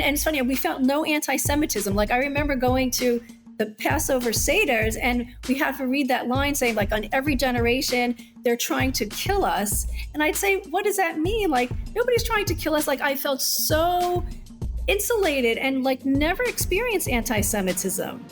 And it's funny, we found no anti-Semitism. Like, I remember going to the Passover Seders, and we had to read that line saying, like, on every generation, they're trying to kill us. And I'd say, what does that mean? Like, nobody's trying to kill us. Like, I felt so insulated and like never experienced anti-Semitism.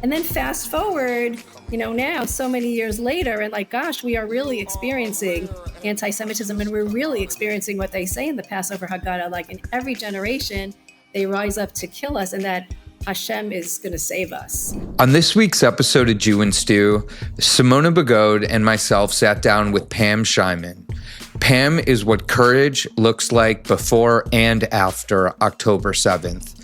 And then fast forward, now so many years later, and like, gosh, we are really experiencing anti-Semitism, and we're really experiencing what they say in the Passover Haggadah, like in every generation, they rise up to kill us, and that Hashem is going to save us. On this week's episode of Jew and Stew, Simona Begode and myself sat down with Pam Scheinman. Pam is what courage looks like before and after October 7th.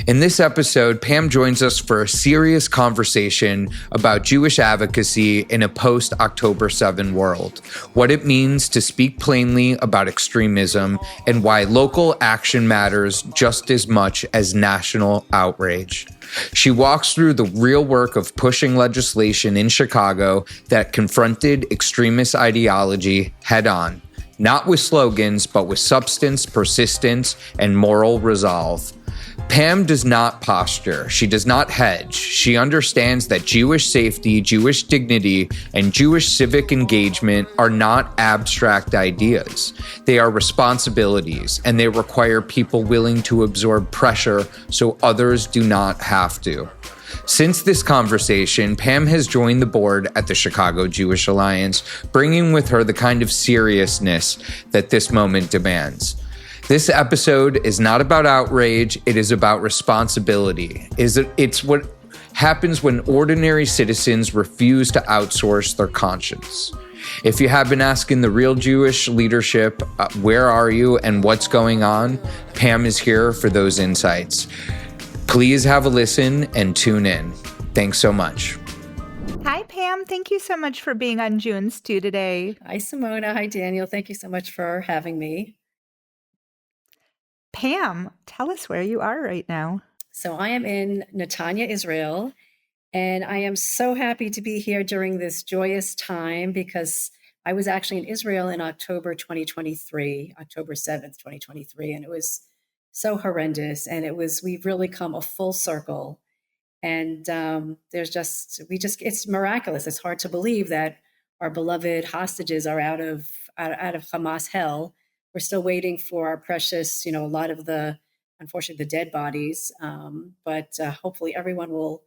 In this episode, Pam joins us for a serious conversation about Jewish advocacy in a post-October 7 world, what it means to speak plainly about extremism, and why local action matters just as much as national outrage. She walks through the real work of pushing legislation in Chicago that confronted extremist ideology head-on, not with slogans, but with substance, persistence, and moral resolve. Pam does not posture. She does not hedge. She understands that Jewish safety, Jewish dignity, and Jewish civic engagement are not abstract ideas. They are responsibilities, and they require people willing to absorb pressure so others do not have to. Since this conversation, Pam has joined the board at the Chicago Jewish Alliance, bringing with her the kind of seriousness that this moment demands. This episode is not about outrage, it is about responsibility. It's what happens when ordinary citizens refuse to outsource their conscience. If you have been asking the real Jewish leadership, where are you and what's going on, Pam is here for those insights. Please have a listen and tune in. Thanks so much. Hi, Pam. Thank you so much for being on Jew and Stew today. Hi, Simona. Hi, Daniel. Thank you so much for having me. Pam, tell us where you are right now. So I am in Netanya, Israel, and I am so happy to be here during this joyous time because I was actually in Israel in October 2023, October 7th, 2023, and it was so horrendous. And we've really come a full circle. And it's miraculous. It's hard to believe that our beloved hostages are out of Hamas hell. We're still waiting for our precious, a lot of unfortunately, the dead bodies. But hopefully everyone will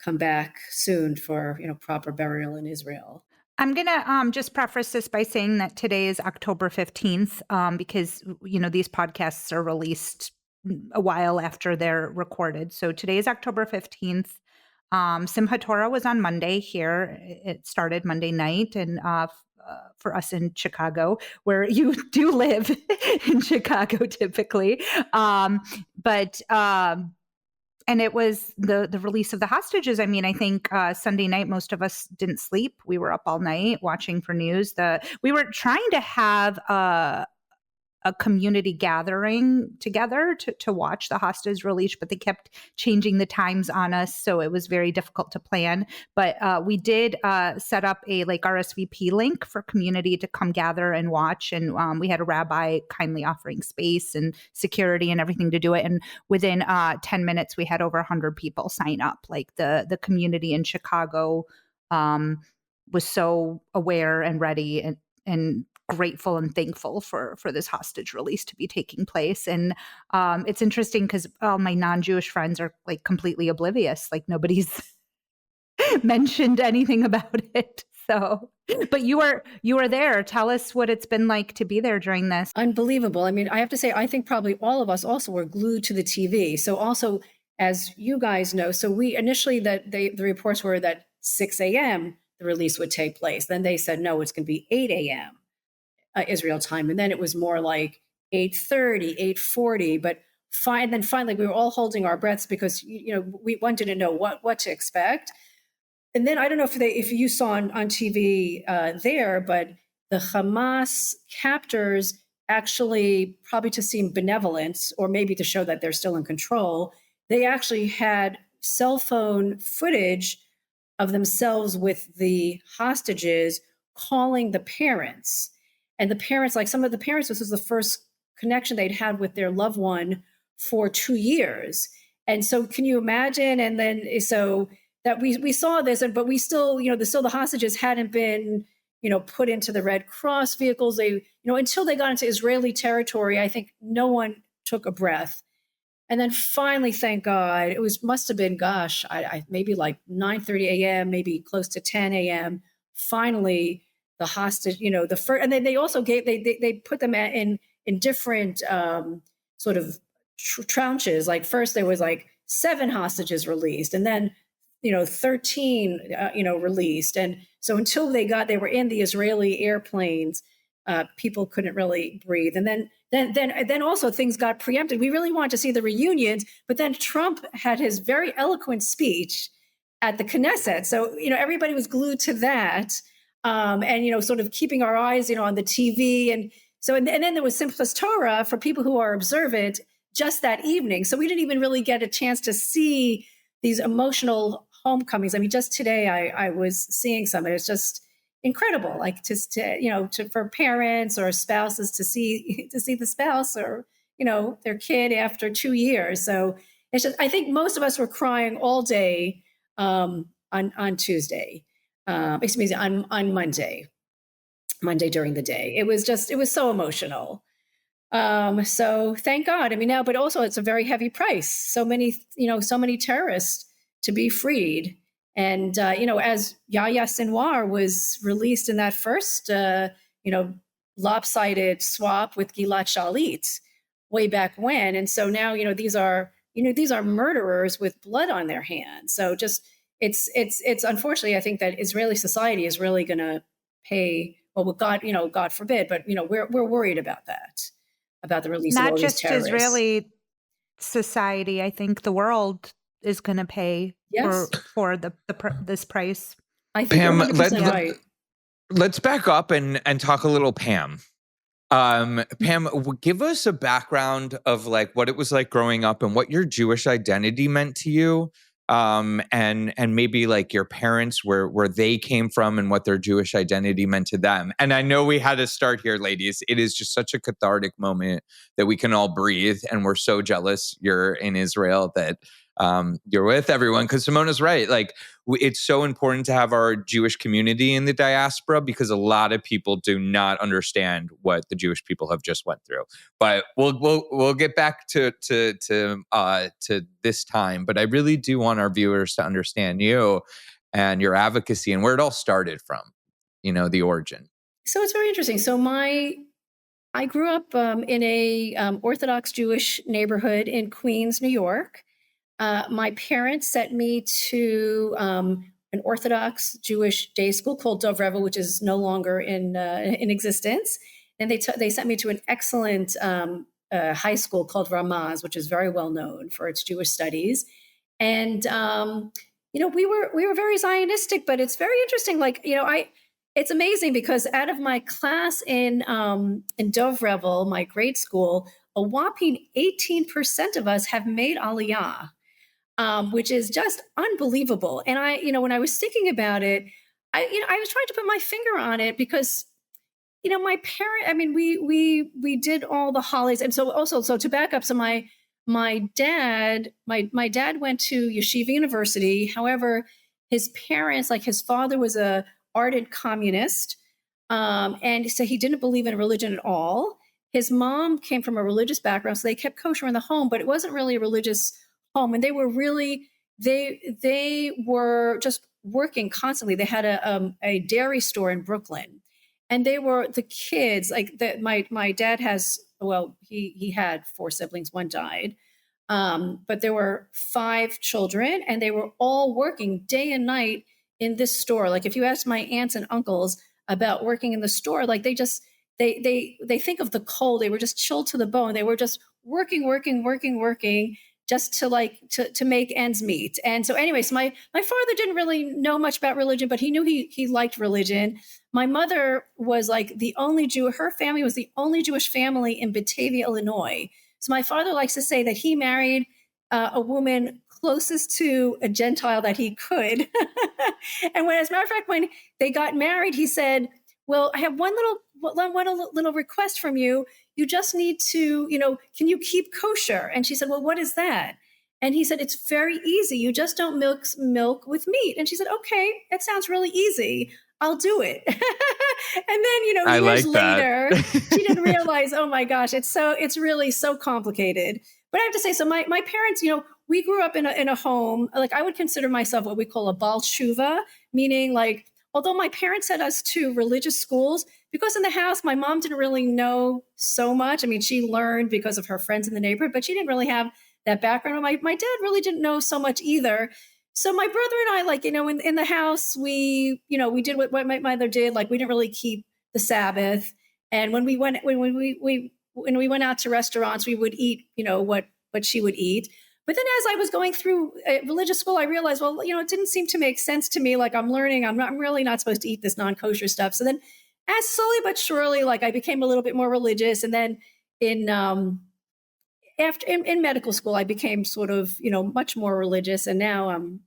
come back soon for, proper burial in Israel. I'm going to just preface this by saying that today is October 15th because, these podcasts are released a while after they're recorded. So today is October 15th. Simchat Torah was on Monday here. It started Monday night, and for us in Chicago, where you do live in Chicago typically. And it was the release of the hostages. I mean, I think Sunday night, most of us didn't sleep. We were up all night watching for news. We were trying to have a community gathering together to watch the hostage release, but they kept changing the times on us. So it was very difficult to plan. But we did set up a RSVP link for community to come gather and watch. And we had a rabbi kindly offering space and security and everything to do it. And within 10 minutes, we had over 100 people sign up. Like the community in Chicago was so aware and ready and grateful and thankful for this hostage release to be taking place. And it's interesting because all my non-Jewish friends are completely oblivious. Nobody's mentioned anything about it. So, but you were there. Tell us what it's been like to be there during this. Unbelievable. I mean, I have to say, I think probably all of us also were glued to the TV. So also, as you guys know, so we initially the reports were that 6 a.m. the release would take place. Then they said, no, it's going to be 8 a.m. Israel time. And then it was more like 8:30, 8:40. But then finally, we were all holding our breaths because, one didn't know what to expect. And then I don't know if you saw on TV there, but the Hamas captors actually, probably to seem benevolent or maybe to show that they're still in control, they actually had cell phone footage of themselves with the hostages calling the parents. And the parents, some of the parents, this was the first connection they'd had with their loved one for 2 years. And so can you imagine? And then so that we saw this, but we still, the hostages hadn't been, put into the Red Cross vehicles. They, until they got into Israeli territory, I think no one took a breath. And then finally, thank God, must have been, gosh, maybe like 9:30 a.m., maybe close to 10 a.m. Finally, the hostage, the first, and then they also they put them in different sort of tranches. Like first there was like 7 hostages released, and then 13 released. And so until they were in the Israeli airplanes, people couldn't really breathe. And then also things got preempted. We really wanted to see the reunions, but then Trump had his very eloquent speech at the Knesset. So everybody was glued to that, and sort of keeping our eyes on the TV. And so and then there was Simchas Torah for people who are observant just that evening. So we didn't even really get a chance to see these emotional homecomings. I mean, just today I was seeing some, and it's just incredible. Like for parents or spouses to see the spouse or their kid after 2 years. So it's just, I think most of us were crying all day on Tuesday. Excuse me, on Monday during the day. It was so emotional. So thank God. I mean, now, but also it's a very heavy price. So many terrorists to be freed. And, as Yahya Sinwar was released in that first, lopsided swap with Gilad Shalit way back when. And so now, these are murderers with blood on their hands. So just, it's unfortunately, I think that Israeli society is really going to pay, well, God forbid, but, we're worried about that, about the release of all these terrorists. Not just Israeli society, I think the world is going to pay for this price. I think Pam, 100% right. Let's back up and talk a little, Pam. Pam, give us a background of like what it was like growing up and what your Jewish identity meant to you, and maybe like your parents, where they came from and what their Jewish identity meant to them. And I know we had to start here, ladies. It is just such a cathartic moment that we can all breathe, and we're so jealous you're in Israel that you're with everyone, because Simona's right. Like, it's so important to have our Jewish community in the diaspora, because a lot of people do not understand what the Jewish people have just went through. But we'll get back to this time. But I really do want our viewers to understand you and your advocacy and where it all started from. The origin. So it's very interesting. So I grew up in a Orthodox Jewish neighborhood in Queens, New York. My parents sent me to an Orthodox Jewish day school called Dov Revel, which is no longer in existence. And they sent me to an excellent high school called Ramaz, which is very well known for its Jewish studies. And we were very Zionistic, but it's very interesting. Like it's amazing because out of my class in Dov Revel, my grade school, a whopping 18% of us have made Aliyah. Which is just unbelievable. And when I was thinking about it, I was trying to put my finger on it because, my parent, I mean, we did all the holidays. And so to back up, so my dad went to Yeshiva University. However, his parents, like his father was a ardent communist. And so he didn't believe in religion at all. His mom came from a religious background, so they kept kosher in the home, but it wasn't really a religious home. And they were really, they were just working constantly. They had a dairy store in Brooklyn, and they were the kids like that. My dad has, well, he had 4 siblings, one died. But there were 5 children, and they were all working day and night in this store. Like if you ask my aunts and uncles about working in the store, like they think of the cold. They were just chilled to the bone. They were just working just to make ends meet. And so anyways, my father didn't really know much about religion, but he knew he liked religion. My mother was like the only Jew. Her family was the only Jewish family in Batavia, Illinois. So my father likes to say that he married a woman closest to a Gentile that he could. And as a matter of fact, when they got married, he said, well, I have one what a little request from you. You just need to, can you keep kosher? And she said, well, what is that? And he said, it's very easy. You just don't mix milk with meat. And she said, okay, that sounds really easy. I'll do it. And then, I years like that. later, she didn't realize, oh my gosh, it's really so complicated. But I have to say, so my parents, we grew up in a home, like I would consider myself what we call a Baal Tshuva, meaning like, although my parents sent us to religious schools, because in the house, my mom didn't really know so much. I mean, she learned because of her friends in the neighborhood, but she didn't really have that background. My dad really didn't know so much either. So my brother and I, like, in the house, we did what my mother did. Like, we didn't really keep the Sabbath. And when we went out to restaurants, we would eat, what she would eat. But then as I was going through religious school, I realized, well, it didn't seem to make sense to me. Like, I'm learning, I'm really not supposed to eat this non-kosher stuff. So then as slowly but surely, like, I became a little bit more religious. And then in medical school, I became sort of, much more religious. And now I'm,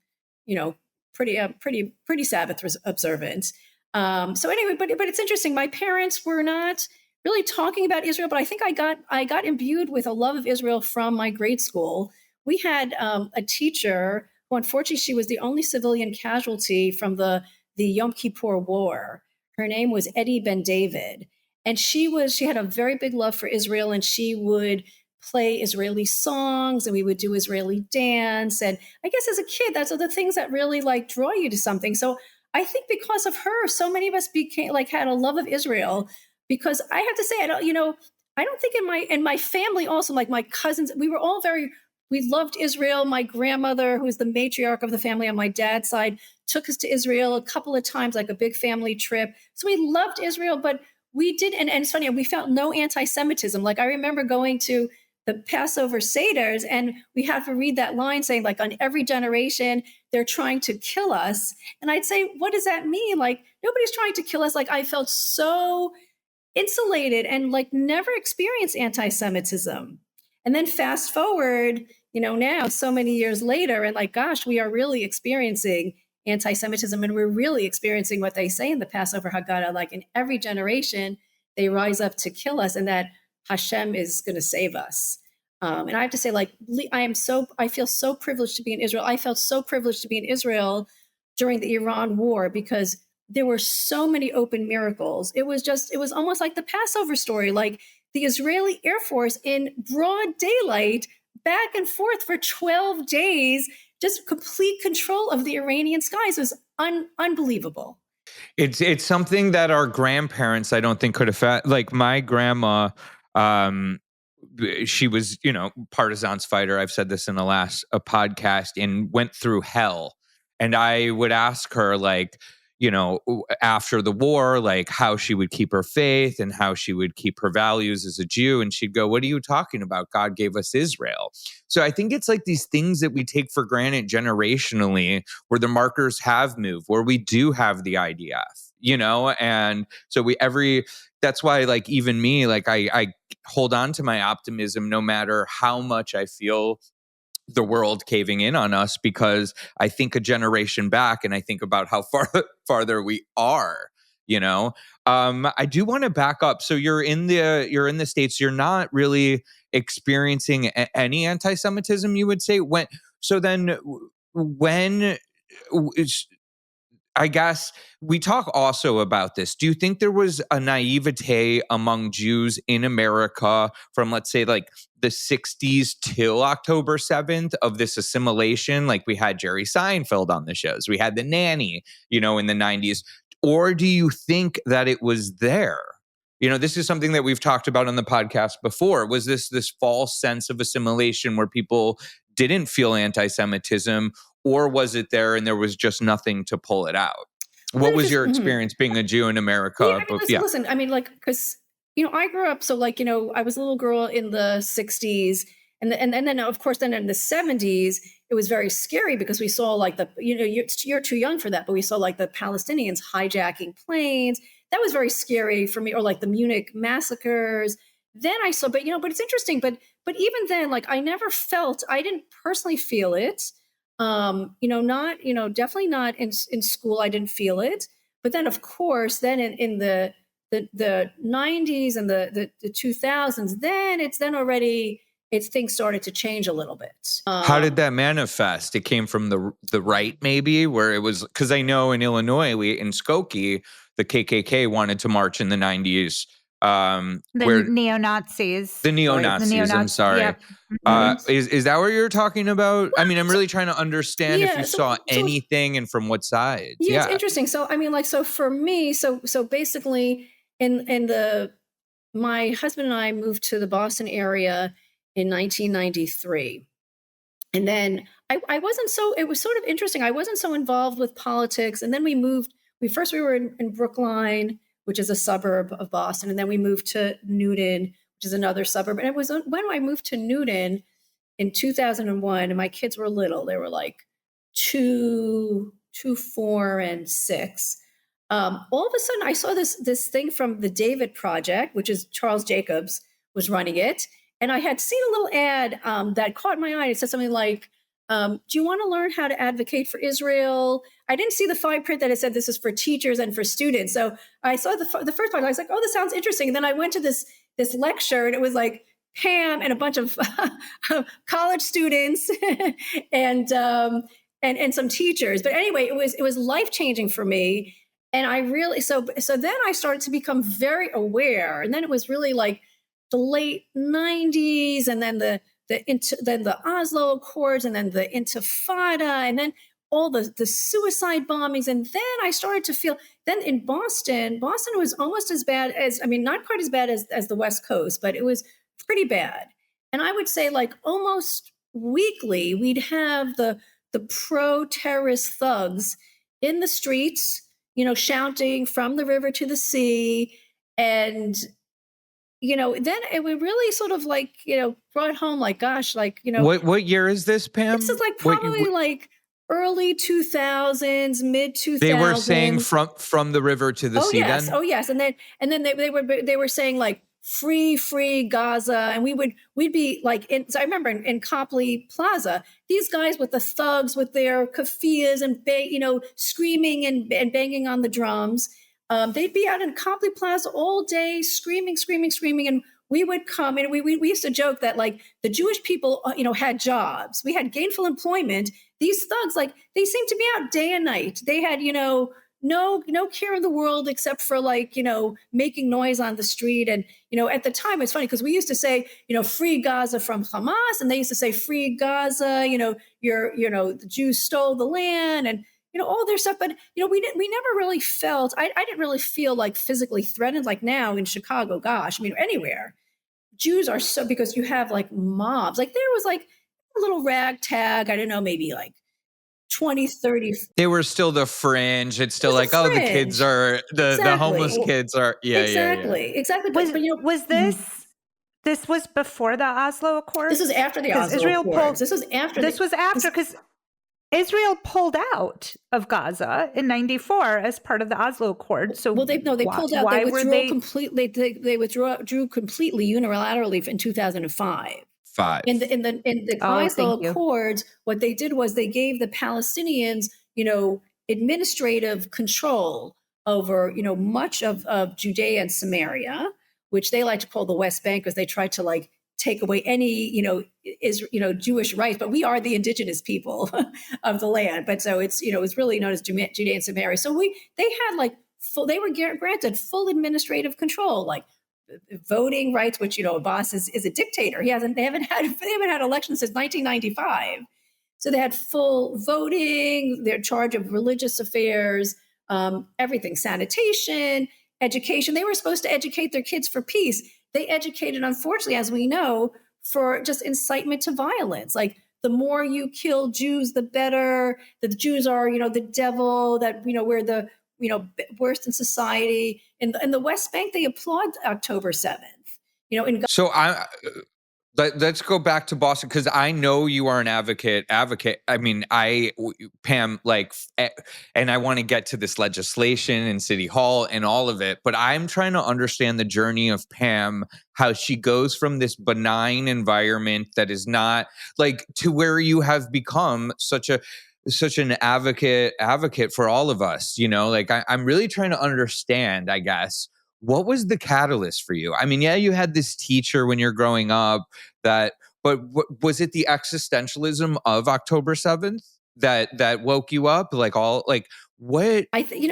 pretty Sabbath observant. So anyway, but it's interesting. My parents were not really talking about Israel, but I think I got imbued with a love of Israel from my grade school. We had a teacher who, unfortunately, she was the only civilian casualty from the Yom Kippur War. Her name was Eddie Ben David, and she had a very big love for Israel, and she would play Israeli songs, and we would do Israeli dance. And I guess as a kid, those are the things that really like draw you to something. So I think because of her, so many of us had a love of Israel. Because I have to say, I don't think in my family also, like my cousins, we were all we loved Israel. My grandmother, who was the matriarch of the family on my dad's side, took us to Israel a couple of times, like a big family trip. So we loved Israel, but we did, and it's funny, we felt no anti-Semitism. Like, I remember going to the Passover Seders, and we had to read that line saying, like, on every generation, they're trying to kill us. And I'd say, what does that mean? Like, nobody's trying to kill us. Like, I felt so insulated and like never experienced anti-Semitism. And then fast forward, now so many years later, and like, gosh, we are really experiencing anti-Semitism, and we're really experiencing what they say in the Passover Haggadah, like in every generation, they rise up to kill us, and that Hashem is going to save us. And I have to say, like, I feel so privileged to be in Israel. I felt so privileged to be in Israel during the Iran war because there were so many open miracles. It was almost like the Passover story, like the Israeli Air Force in broad daylight, back and forth for 12 days, just complete control of the Iranian skies. It was unbelievable. It's something that our grandparents, I don't think, could have. Like my grandma, she was, partisans fighter. I've said this in the last podcast, and went through hell. And I would ask her, like, after the war, like how she would keep her faith and how she would keep her values as a Jew. And she'd go, what are you talking about? God gave us Israel. So I think it's like these things that we take for granted generationally, where the markers have moved, where we do have the IDF, and so that's why, like, even me, like I hold on to my optimism no matter how much I feel the world caving in on us, because I think a generation back and I think about how farther we are, I do want to back up. So you're in the States, you're not really experiencing any anti-Semitism, you would say. When I guess we talk also about this. Do you think there was a naivete among Jews in America from, let's say, like the 60s till October 7th of this assimilation? Like, we had Jerry Seinfeld on the shows. We had The Nanny, in the 90s. Or do you think that it was there? This is something that we've talked about on the podcast before. Was this false sense of assimilation where people didn't feel anti-Semitism, or was it there and there was just nothing to pull it out? What was your experience being a Jew in America? Listen, I mean, like, because, I grew up, so like, I was a little girl in the 60s. And then, of course, then in the 70s, it was very scary because we saw like you're too young for that, but we saw like the Palestinians hijacking planes. That was very scary for me, or like the Munich massacres. Then I saw, but it's interesting, but even then, like, I didn't personally feel it. Definitely not in school. I didn't feel it. But then, of course, then in the the 90s and the 2000s, then already things started to change a little bit. How did that manifest? It came from the right, maybe, where it was, because I know in Illinois, in Skokie, the KKK wanted to march in the 90s. Where neo-Nazis. The neo-Nazis, I'm sorry. Yep. Is that what you're talking about? I mean, I'm really trying to understand if you saw anything and from what sides. Yeah, it's interesting. So, I mean, like, so for me, so basically my husband and I moved to the Boston area in 1993. And then I wasn't so, it was sort of interesting. I wasn't so involved with politics. And then we were in Brookline, which is a suburb of Boston. And then we moved to Newton, which is another suburb. And it was when I moved to Newton in 2001, and my kids were little, they were like 2, 4, and 6. All of a sudden I saw this thing from the David Project, which is Charles Jacobs was running it. And I had seen a little ad that caught my eye. It said something like, do you want to learn how to advocate for Israel? I didn't see the fine print that it said this is for teachers and for students. So I saw the first part. I was like, oh, this sounds interesting. And then I went to this lecture, and it was like Pam and a bunch of college students and some teachers. But anyway, it was life-changing for me. And I really, so then I started to become very aware. And then it was really like the late 90s, and then then the Oslo Accords, and then the Intifada, and then all the suicide bombings. And then I started to feel, then in Boston was almost as bad as, I mean, not quite as bad as the West Coast, but it was pretty bad. And I would say like almost weekly, we'd have the pro-terrorist thugs in the streets, shouting from the river to the sea. And then it would really sort of like, brought home like, gosh, like, What year is this, Pam? This is like probably like early 2000s, mid 2000s. They were saying from the river to the sea then? Oh, yes. And then they were saying like, free Gaza. And we'd be like, so I remember in Copley Plaza, these guys with the thugs with their keffiyehs and, screaming and banging on the drums. They'd be out in Copley Plaza all day, screaming. And we would come, and we used to joke that like the Jewish people, had jobs. We had gainful employment. These thugs, like, they seemed to be out day and night. They had, no care in the world except for like, making noise on the street. And, at the time, it's funny because we used to say, free Gaza from Hamas. And they used to say, free Gaza, the Jews stole the land, and, all their stuff. But, we never really felt, I didn't really feel like physically threatened like now in Chicago, gosh, I mean, anywhere. Jews are so, because you have like mobs, like there was like a little ragtag, I don't know, maybe like 20, 30. They were still the fringe. It's still like, the kids are, the homeless kids are, Exactly. But, was this was before the Oslo Accords? This was after the Oslo Accords. This was after, because Israel pulled out of Gaza in 94 as part of the Oslo Accord. So they pulled out. They withdrew completely. They withdrew completely unilaterally in 2005. In the Oslo Accords, what they did was they gave the Palestinians, administrative control over, much of Judea and Samaria, which they like to call the West Bank, because they tried to like take away any, Jewish rights. But we are the indigenous people of the land. But so it's, it's really known as Judea and Samaria. So they were granted full administrative control, like voting rights, which, Abbas is a dictator. They haven't had elections since 1995. So they had full voting, they're in charge of religious affairs, everything, sanitation, education. They were supposed to educate their kids for peace. They educated, unfortunately, as we know, for just incitement to violence. Like, the more you kill Jews, the better. That the Jews are, the devil, that, we're the, worst in society. In the West Bank, they applaud October 7th. Let's go back to Boston, because I know you are an advocate. I mean, Pam, and I want to get to this legislation in City Hall and all of it, but I'm trying to understand the journey of Pam, how she goes from this benign environment that is not like to where you have become such an advocate for all of us. I'm really trying to understand, I guess, What was the catalyst for you? I mean, yeah, you had this teacher when you're growing up but was it the existentialism of October 7th that woke you up? Like what? It's funny.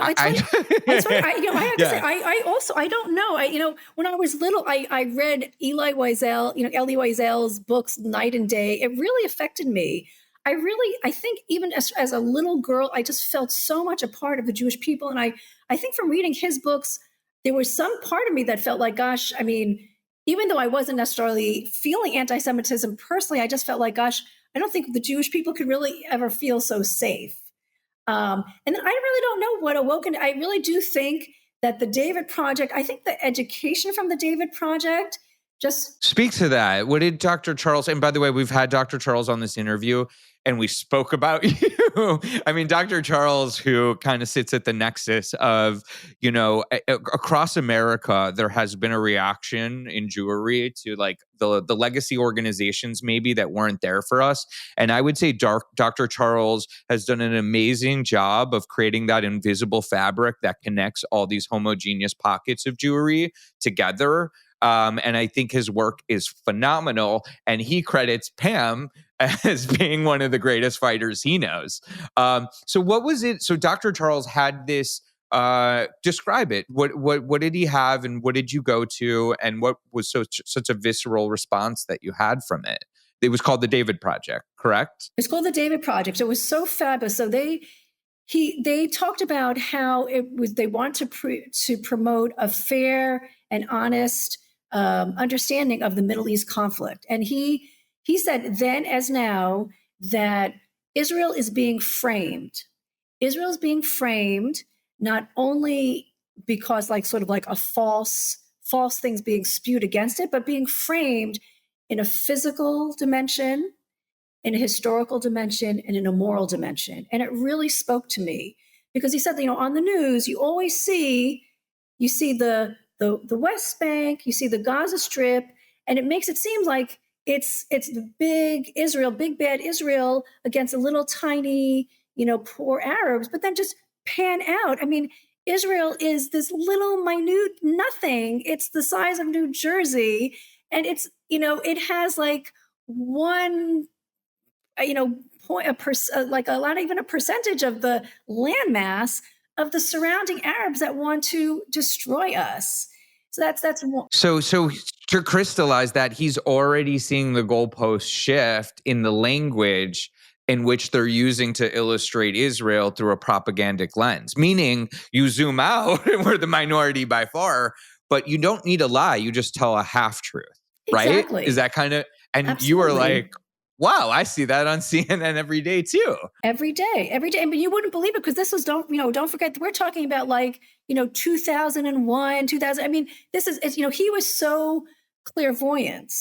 It's funny. I have to say, Yeah. I also, I don't know. When I was little, I read Elie Wiesel's books night and day. It really affected me. I think even as a little girl, I just felt so much a part of the Jewish people. And I think from reading his books, there was some part of me that felt like, gosh, I mean, even though I wasn't necessarily feeling anti-Semitism personally, I just felt like, gosh, I don't think the Jewish people could really ever feel so safe. And then I really don't know what awoken. I really do think that the David Project, I think the education from the David Project just speak to that. What did Dr. Charles, and by the way, we've had Dr. Charles on this interview and we spoke about you. I mean, Dr. Charles, who kind of sits at the nexus of, across America, there has been a reaction in Jewry to like the legacy organizations maybe that weren't there for us. And I would say Dr. Charles has done an amazing job of creating that invisible fabric that connects all these homogeneous pockets of Jewry together. And I think his work is phenomenal. And he credits Pam as being one of the greatest fighters he knows. So what was it? So Dr. Charles had this, describe it. What did he have and what did you go to? And what was such a visceral response that you had from it? It was called the David Project, correct? It's called the David Project. It was so fabulous. So they talked about how they want to promote a fair and honest understanding of the Middle East conflict. And he said then as now that Israel is being framed. Israel is being framed not only because sort of like a false things being spewed against it, but being framed in a physical dimension, in a historical dimension, and in a moral dimension. And it really spoke to me because he said, on the news, you always see the West Bank, you see the Gaza Strip, and it makes it seem like it's the big Israel, big bad Israel against a little tiny, poor Arabs, but then just pan out. I mean, Israel is this little minute nothing. It's the size of New Jersey. And it's, it has like one, not even a percentage of the landmass of the surrounding Arabs that want to destroy us. So that's one. So to crystallize that, he's already seeing the goalpost shift in the language in which they're using to illustrate Israel through a propagandic lens. Meaning, you zoom out, and we're the minority by far, but you don't need a lie. You just tell a half truth, right? Exactly. Is that kind of? And Absolutely. You were like, wow, I see that on CNN every day too. Every day. But you wouldn't believe it because this was, don't forget, we're talking about 2001, 2000. I mean, this is, he was so clairvoyant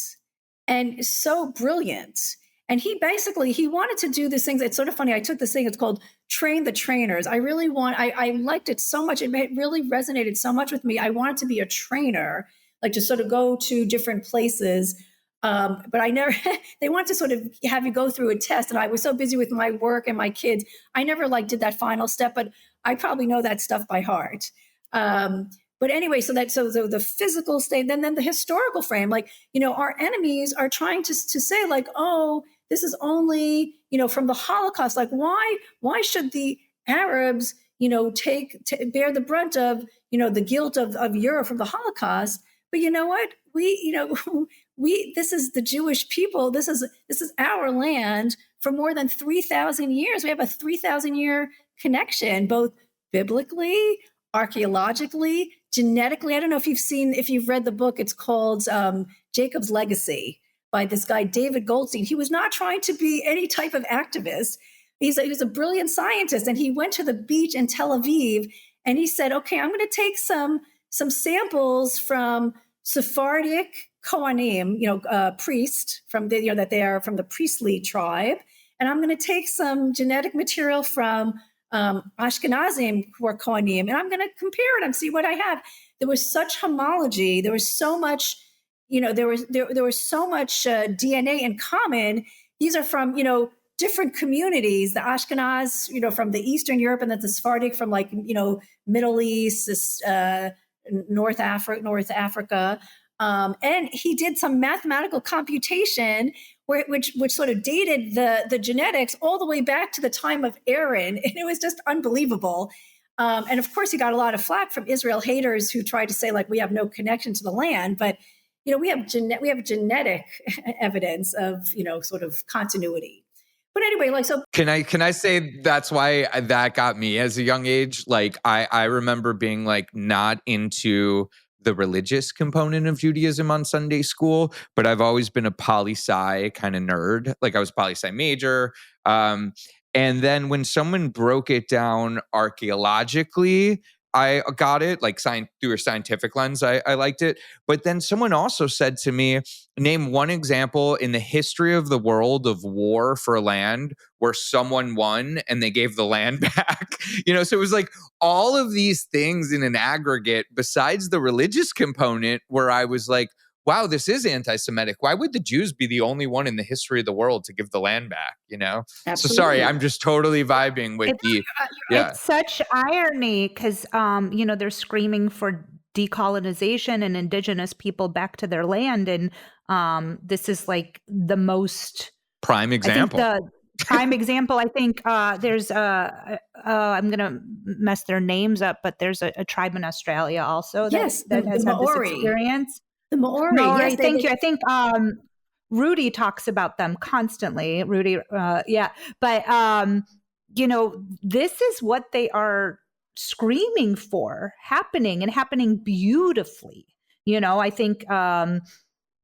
and so brilliant. And he wanted to do these things. It's sort of funny. I took this thing, it's called Train the Trainers. I liked it so much. It really resonated so much with me. I wanted to be a trainer, like just sort of go to different places. But I never, they want to sort of have you go through a test. And I was so busy with my work and my kids. I never did that final step, but I probably know that stuff by heart. But anyway, so the physical state, then the historical frame, our enemies are trying to say oh, this is only, from the Holocaust. Why should the Arabs, bear the brunt of, the guilt of Europe from the Holocaust? But you know what? This is the Jewish people. This is our land for more than 3,000 years. We have a 3,000-year connection, both biblically, archaeologically, genetically. I don't know if you've read the book. It's called Jacob's Legacy by this guy, David Goldstein. He was not trying to be any type of activist. He was a brilliant scientist, and he went to the beach in Tel Aviv, and he said, okay, I'm going to take some samples from Sephardic Kohanim, priest from that they are from the priestly tribe, and I'm going to take some genetic material from Ashkenazim who are Kohanim, and I'm going to compare it and see what I have. There was such homology. There was so much, there was so much DNA in common. These are from different communities. The Ashkenaz, from the Eastern Europe, and then the Sephardic from Middle East, North Africa. And he did some mathematical computation which sort of dated the genetics all the way back to the time of Aaron. And it was just unbelievable. And of course, he got a lot of flack from Israel haters who tried to say, like, we have no connection to the land. But, we have genetic evidence of, sort of continuity. But anyway, like, so can I say that's why that got me as a young age? Like, I remember being like not into the religious component of Judaism on Sunday school, but I've always been a poli-sci kind of nerd. Like, I was poli-sci major. And then when someone broke it down archaeologically, I got it, like through a scientific lens. I liked it. But then someone also said to me, name one example in the history of the world of war for land where someone won and they gave the land back. So it was like all of these things in an aggregate besides the religious component where I was like, wow, this is anti-Semitic. Why would the Jews be the only one in the history of the world to give the land back? Absolutely. So sorry, I'm just totally vibing with It's such irony because, they're screaming for decolonization and indigenous people back to their land. And this is like the most prime example. I think the prime example, I think there's I'm going to mess their names up, but there's a tribe in Australia also that has had this experience. The Maori. Maori, yes, thank you. I think Rudy talks about them constantly. Rudy, yeah. But, this is what they are screaming for happening and happening beautifully. I think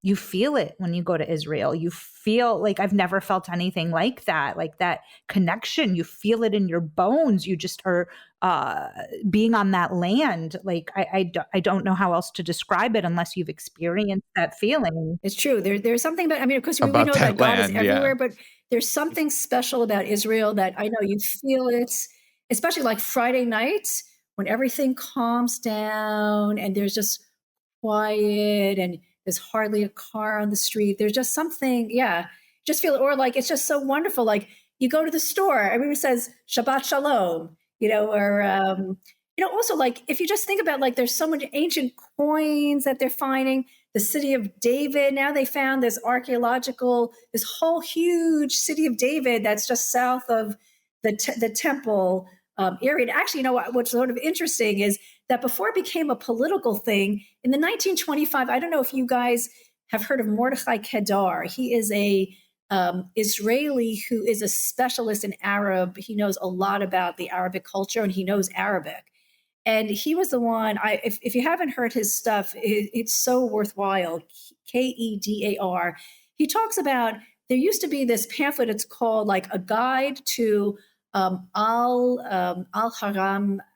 you feel it when you go to Israel. You feel like I've never felt anything like that connection. You feel it in your bones. You just are being on that land. Like I don't know how else to describe it unless you've experienced that feeling. It's true. There's something about, of course, we know that God is everywhere, but there's something special about Israel that I know you feel it, especially like Friday nights when everything calms down and there's just quiet and there's hardly a car on the street. There's just something, just feel it. Or like, it's just so wonderful. Like you go to the store, everyone says Shabbat Shalom, or, also like, if you just think about like, there's so many ancient coins that they're finding, the city of David. Now they found this whole huge city of David that's just south of the temple area. And actually, what's sort of interesting is that before it became a political thing, in the 1925, I don't know if you guys have heard of Mordechai Kedar. He is a Israeli who is a specialist in Arab. He knows a lot about the Arabic culture and he knows Arabic. And he was the one, if you haven't heard his stuff, it's so worthwhile, Kedar. He talks about, there used to be this pamphlet, it's called like a guide to Al-Haram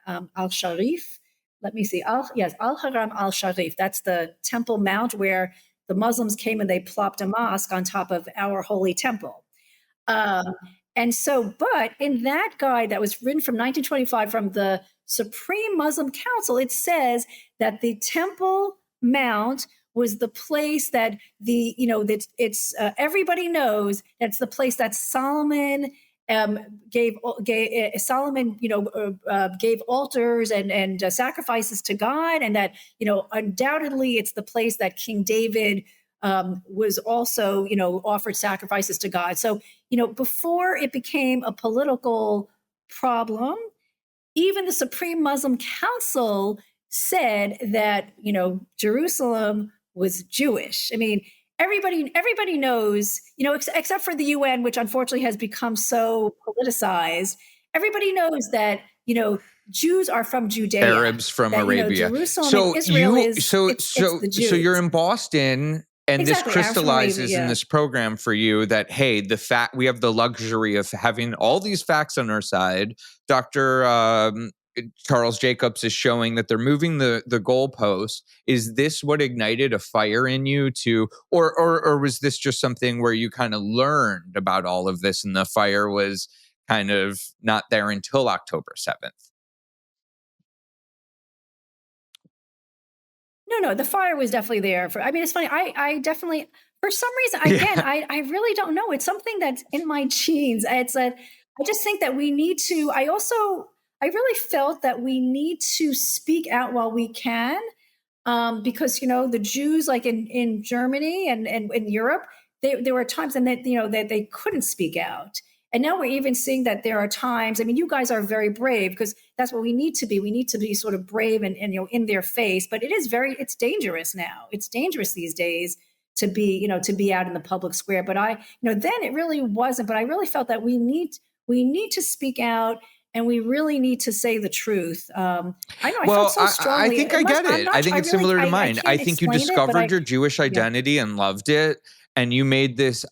al-Sharif. Let me see. Al-Haram al-Sharif. That's the Temple Mount where the Muslims came and they plopped a mosque on top of our holy temple. And so, but in that guide that was written from 1925 from the Supreme Muslim Council, it says that the Temple Mount was the place that everybody knows that's the place that Solomon gave altars and sacrifices to God, and that undoubtedly it's the place that King David was also offered sacrifices to God. So before it became a political problem, even the Supreme Muslim Council said that Jerusalem was Jewish. I mean, everybody knows, except for the UN, which unfortunately has become so politicized. Everybody knows that Jews are from Judea, Arabs from Arabia. Jerusalem So and Israel so you're in Boston, and exactly, this crystallizes in this program for you that, hey, we have the luxury of having all these facts on our side. Dr. Charles Jacobs is showing that they're moving the goalpost. Is this what ignited a fire in you or was this just something where you kind of learned about all of this and the fire was kind of not there until October 7th? No, the fire was definitely there. It's funny. I definitely, for some reason, again, I really don't know. It's something that's in my genes. I just think that we need to, I really felt that we need to speak out while we can. because the Jews, like in Germany and in Europe, there were times and that that they couldn't speak out. And now we're even seeing that there are times. I mean, you guys are very brave because that's what we need to be. We need to be sort of brave and in their face. But it's dangerous now. It's dangerous these days to be to be out in the public square. But then it really wasn't. But I really felt that we need to speak out. And we really need to say the truth. I know I felt so strongly. I think I get it. I think it's similar to mine. I think you discovered your Jewish identity and loved it. And you made this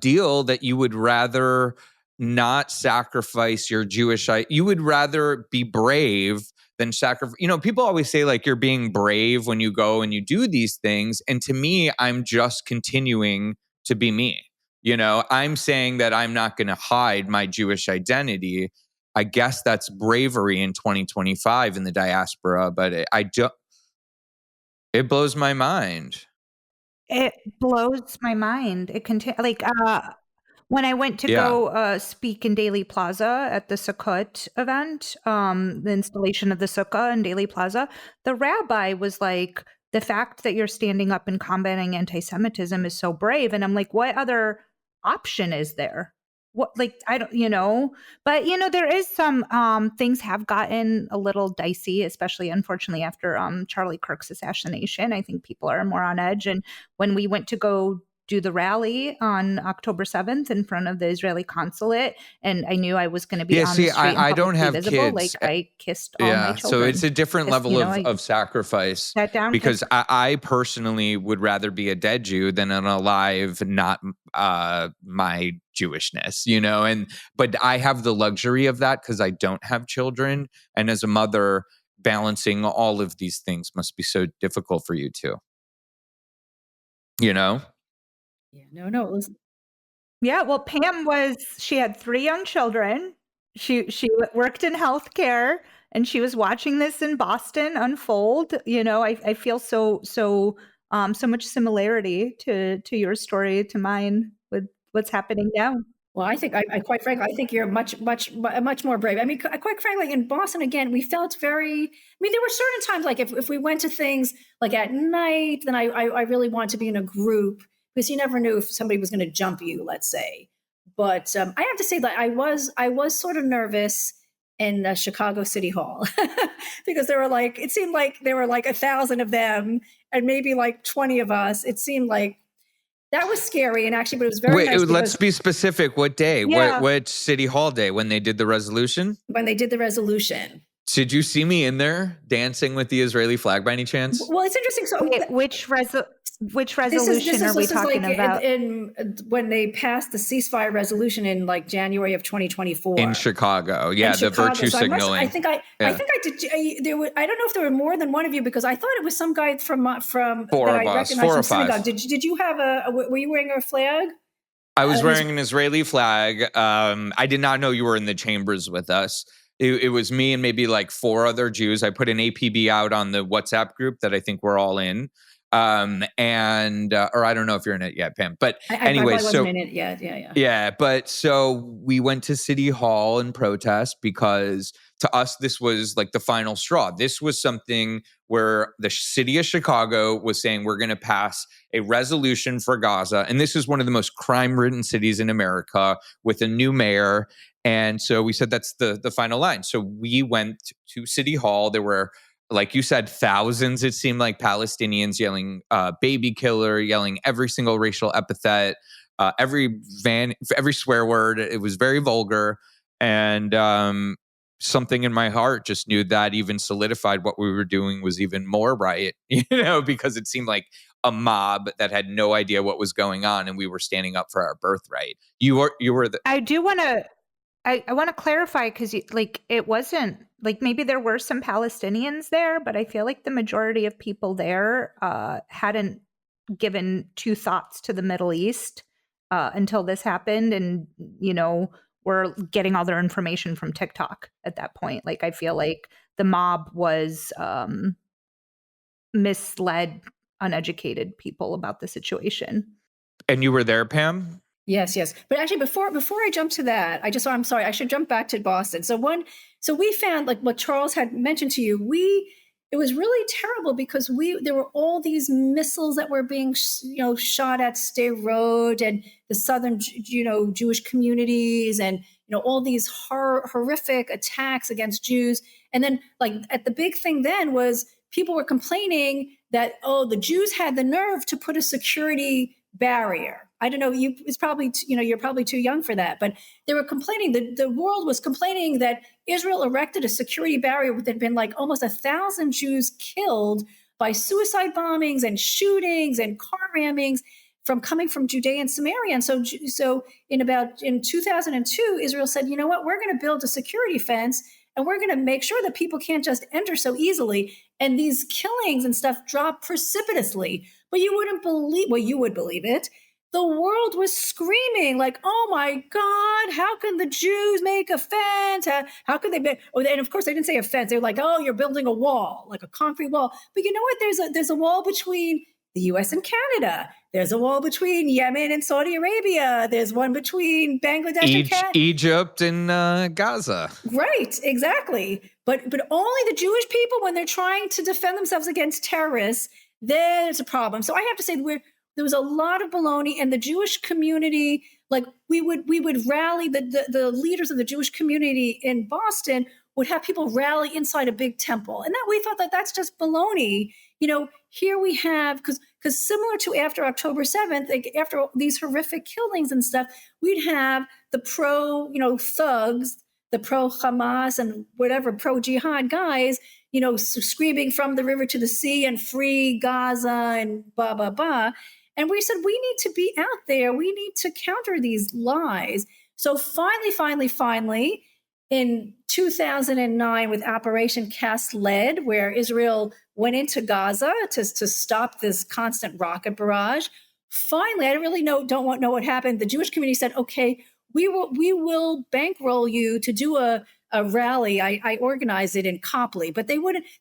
deal that you would rather not sacrifice your you would rather be brave than sacrifice. People always say like you're being brave when you go and you do these things. And to me, I'm just continuing to be me. I'm saying that I'm not going to hide my Jewish identity. I guess that's bravery in 2025 in the diaspora, but it blows my mind. It blows my mind. When I went to go speak in Daily Plaza at the Sukkot event, the installation of the sukkah in Daily Plaza, the rabbi was like, the fact that you're standing up and combating anti-Semitism is so brave. And I'm like, what other option is there? What, I don't, but there is some things have gotten a little dicey, especially unfortunately after Charlie Kirk's assassination. I think people are more on edge. And when we went to go do the rally on October 7th in front of the Israeli consulate, and I knew I was going to be on the street and I don't have visible, kids. I kissed all my children. So it's a different level of sacrifice. Sat down because I personally would rather be a dead Jew than an alive, not my Jewishness, but I have the luxury of that because I don't have children. And as a mother, balancing all of these things must be so difficult for you too. Yeah, no, it was. Yeah, well, Pam she had 3 young children. She worked in healthcare, and she was watching this in Boston unfold. I feel so much similarity to your story, to mine, with what's happening now. Well, I think I quite frankly, I think you're much more brave. I mean, quite frankly, in Boston, again, we felt very. I mean, there were certain times, like if we went to things like at night, then I really wanted to be in a group because you never knew if somebody was going to jump you, let's say. But I have to say that I was sort of nervous in Chicago City Hall because it seemed like there were like 1,000 of them and maybe like 20 of us. It seemed like. That was scary, and actually, but it was very nice. Let's be specific. What day? Yeah. What City Hall day? When they did the resolution? When they did the resolution. Did you see me in there dancing with the Israeli flag by any chance? Well, it's interesting. So, which resolution are we talking about? When they passed the ceasefire resolution in like January of 2024 in Chicago, the virtue signaling. I think I did. I don't know if there were more than one of you because I thought it was some guy from 4 of us, 4 or 5. Did you have were you wearing a flag? I was wearing an Israeli flag. I did not know you were in the chambers with us. It was me and maybe like 4 other Jews. I put an APB out on the WhatsApp group that I think we're all in. Or I don't know if you're in it yet, Pam, but anyway, I wasn't in it yet. Yeah. But so we went to City Hall and protest because to us, this was like the final straw. This was something where the city of Chicago was saying, we're going to pass a resolution for Gaza. And this is one of the most crime-ridden cities in America with a new mayor. And so we said, that's the final line. So we went to City Hall. There were, like you said, thousands, it seemed like, Palestinians yelling baby killer, yelling every single racial epithet, every swear word. It was very vulgar. And something in my heart just knew that even solidified what we were doing was even more right, because it seemed like a mob that had no idea what was going on, and we were standing up for our birthright. You were the. I do want to. I want to clarify because it wasn't like, maybe there were some Palestinians there, but I feel like the majority of people there hadn't given 2 thoughts to the Middle East until this happened. And, were getting all their information from TikTok at that point. Like, I feel like the mob was misled, uneducated people about the situation. And you were there, Pam? Yes. But actually, before I jump to that, I'm sorry, I should jump back to Boston. So we found, like what Charles had mentioned to you, it was really terrible because there were all these missiles that were being shot at State Road and the southern Jewish communities, and all these horrific attacks against Jews. And then at the big thing then was people were complaining that the Jews had the nerve to put a security barrier. I don't know. It's probably you're probably too young for that, but they were complaining. The world was complaining that Israel erected a security barrier that had been almost 1,000 Jews killed by suicide bombings and shootings and car rammings coming from Judea and Samaria. And so in 2002, Israel said, you know what, we're going to build a security fence and we're going to make sure that people can't just enter so easily. And these killings and stuff dropped precipitously. But you wouldn't believe, you would believe it. The world was screaming oh my God, how can the Jews make a fence? How could they make, and of course they didn't say a fence. They were you're building a wall, a concrete wall. But you know what? There's a wall between the US and Canada. There's a wall between Yemen and Saudi Arabia. There's one between Bangladesh and Canada. Egypt and Gaza. Right, exactly. But only the Jewish people, when they're trying to defend themselves against terrorists, there's a problem. So I have to say there was a lot of baloney, and the Jewish community, we would rally the leaders of the Jewish community in Boston would have people rally inside a big temple. And that we thought that's just baloney. Here we have, because similar to after October 7th, after these horrific killings and stuff, we'd have the thugs, the pro-Hamas and whatever pro-jihad guys, screaming from the river to the sea and free Gaza and blah, blah, blah. And we said, we need to be out there. We need to counter these lies. So finally, in 2009 with Operation Cast Lead, where Israel went into Gaza to stop this constant rocket barrage. Finally, I don't know what happened. The Jewish community said, okay, we will bankroll you to do a rally. I organized it in Copley, but they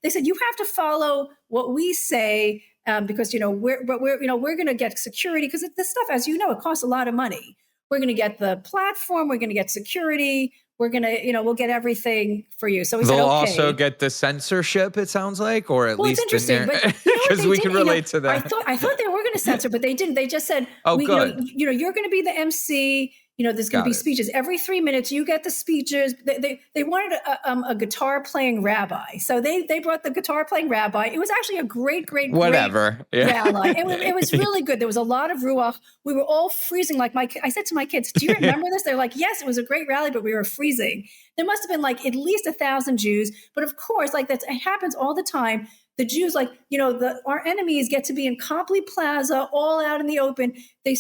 said, you have to follow what we say, because, we're going to get security, because this stuff, as it costs a lot of money. We're going to get the platform. We're going to get security. We're going to, we'll get everything for you. So we said, okay. They'll also get the censorship, it sounds like, or at least it's interesting, because we can relate to that. I thought they were going to censor, but they didn't. They just said, good. You're going to be the MC. There's going to be speeches every 3 minutes. You get the speeches. They wanted a guitar playing rabbi, so they brought the guitar playing rabbi. It was actually a great whatever. Rally. It was really good. There was a lot of ruach. We were all freezing. I said to my kids, "Do you remember this?" They're like, "Yes, it was a great rally, but we were freezing." There must have been at least 1,000 Jews, but of course, it happens all the time. The Jews, our enemies get to be in Copley Plaza, all out in the open. They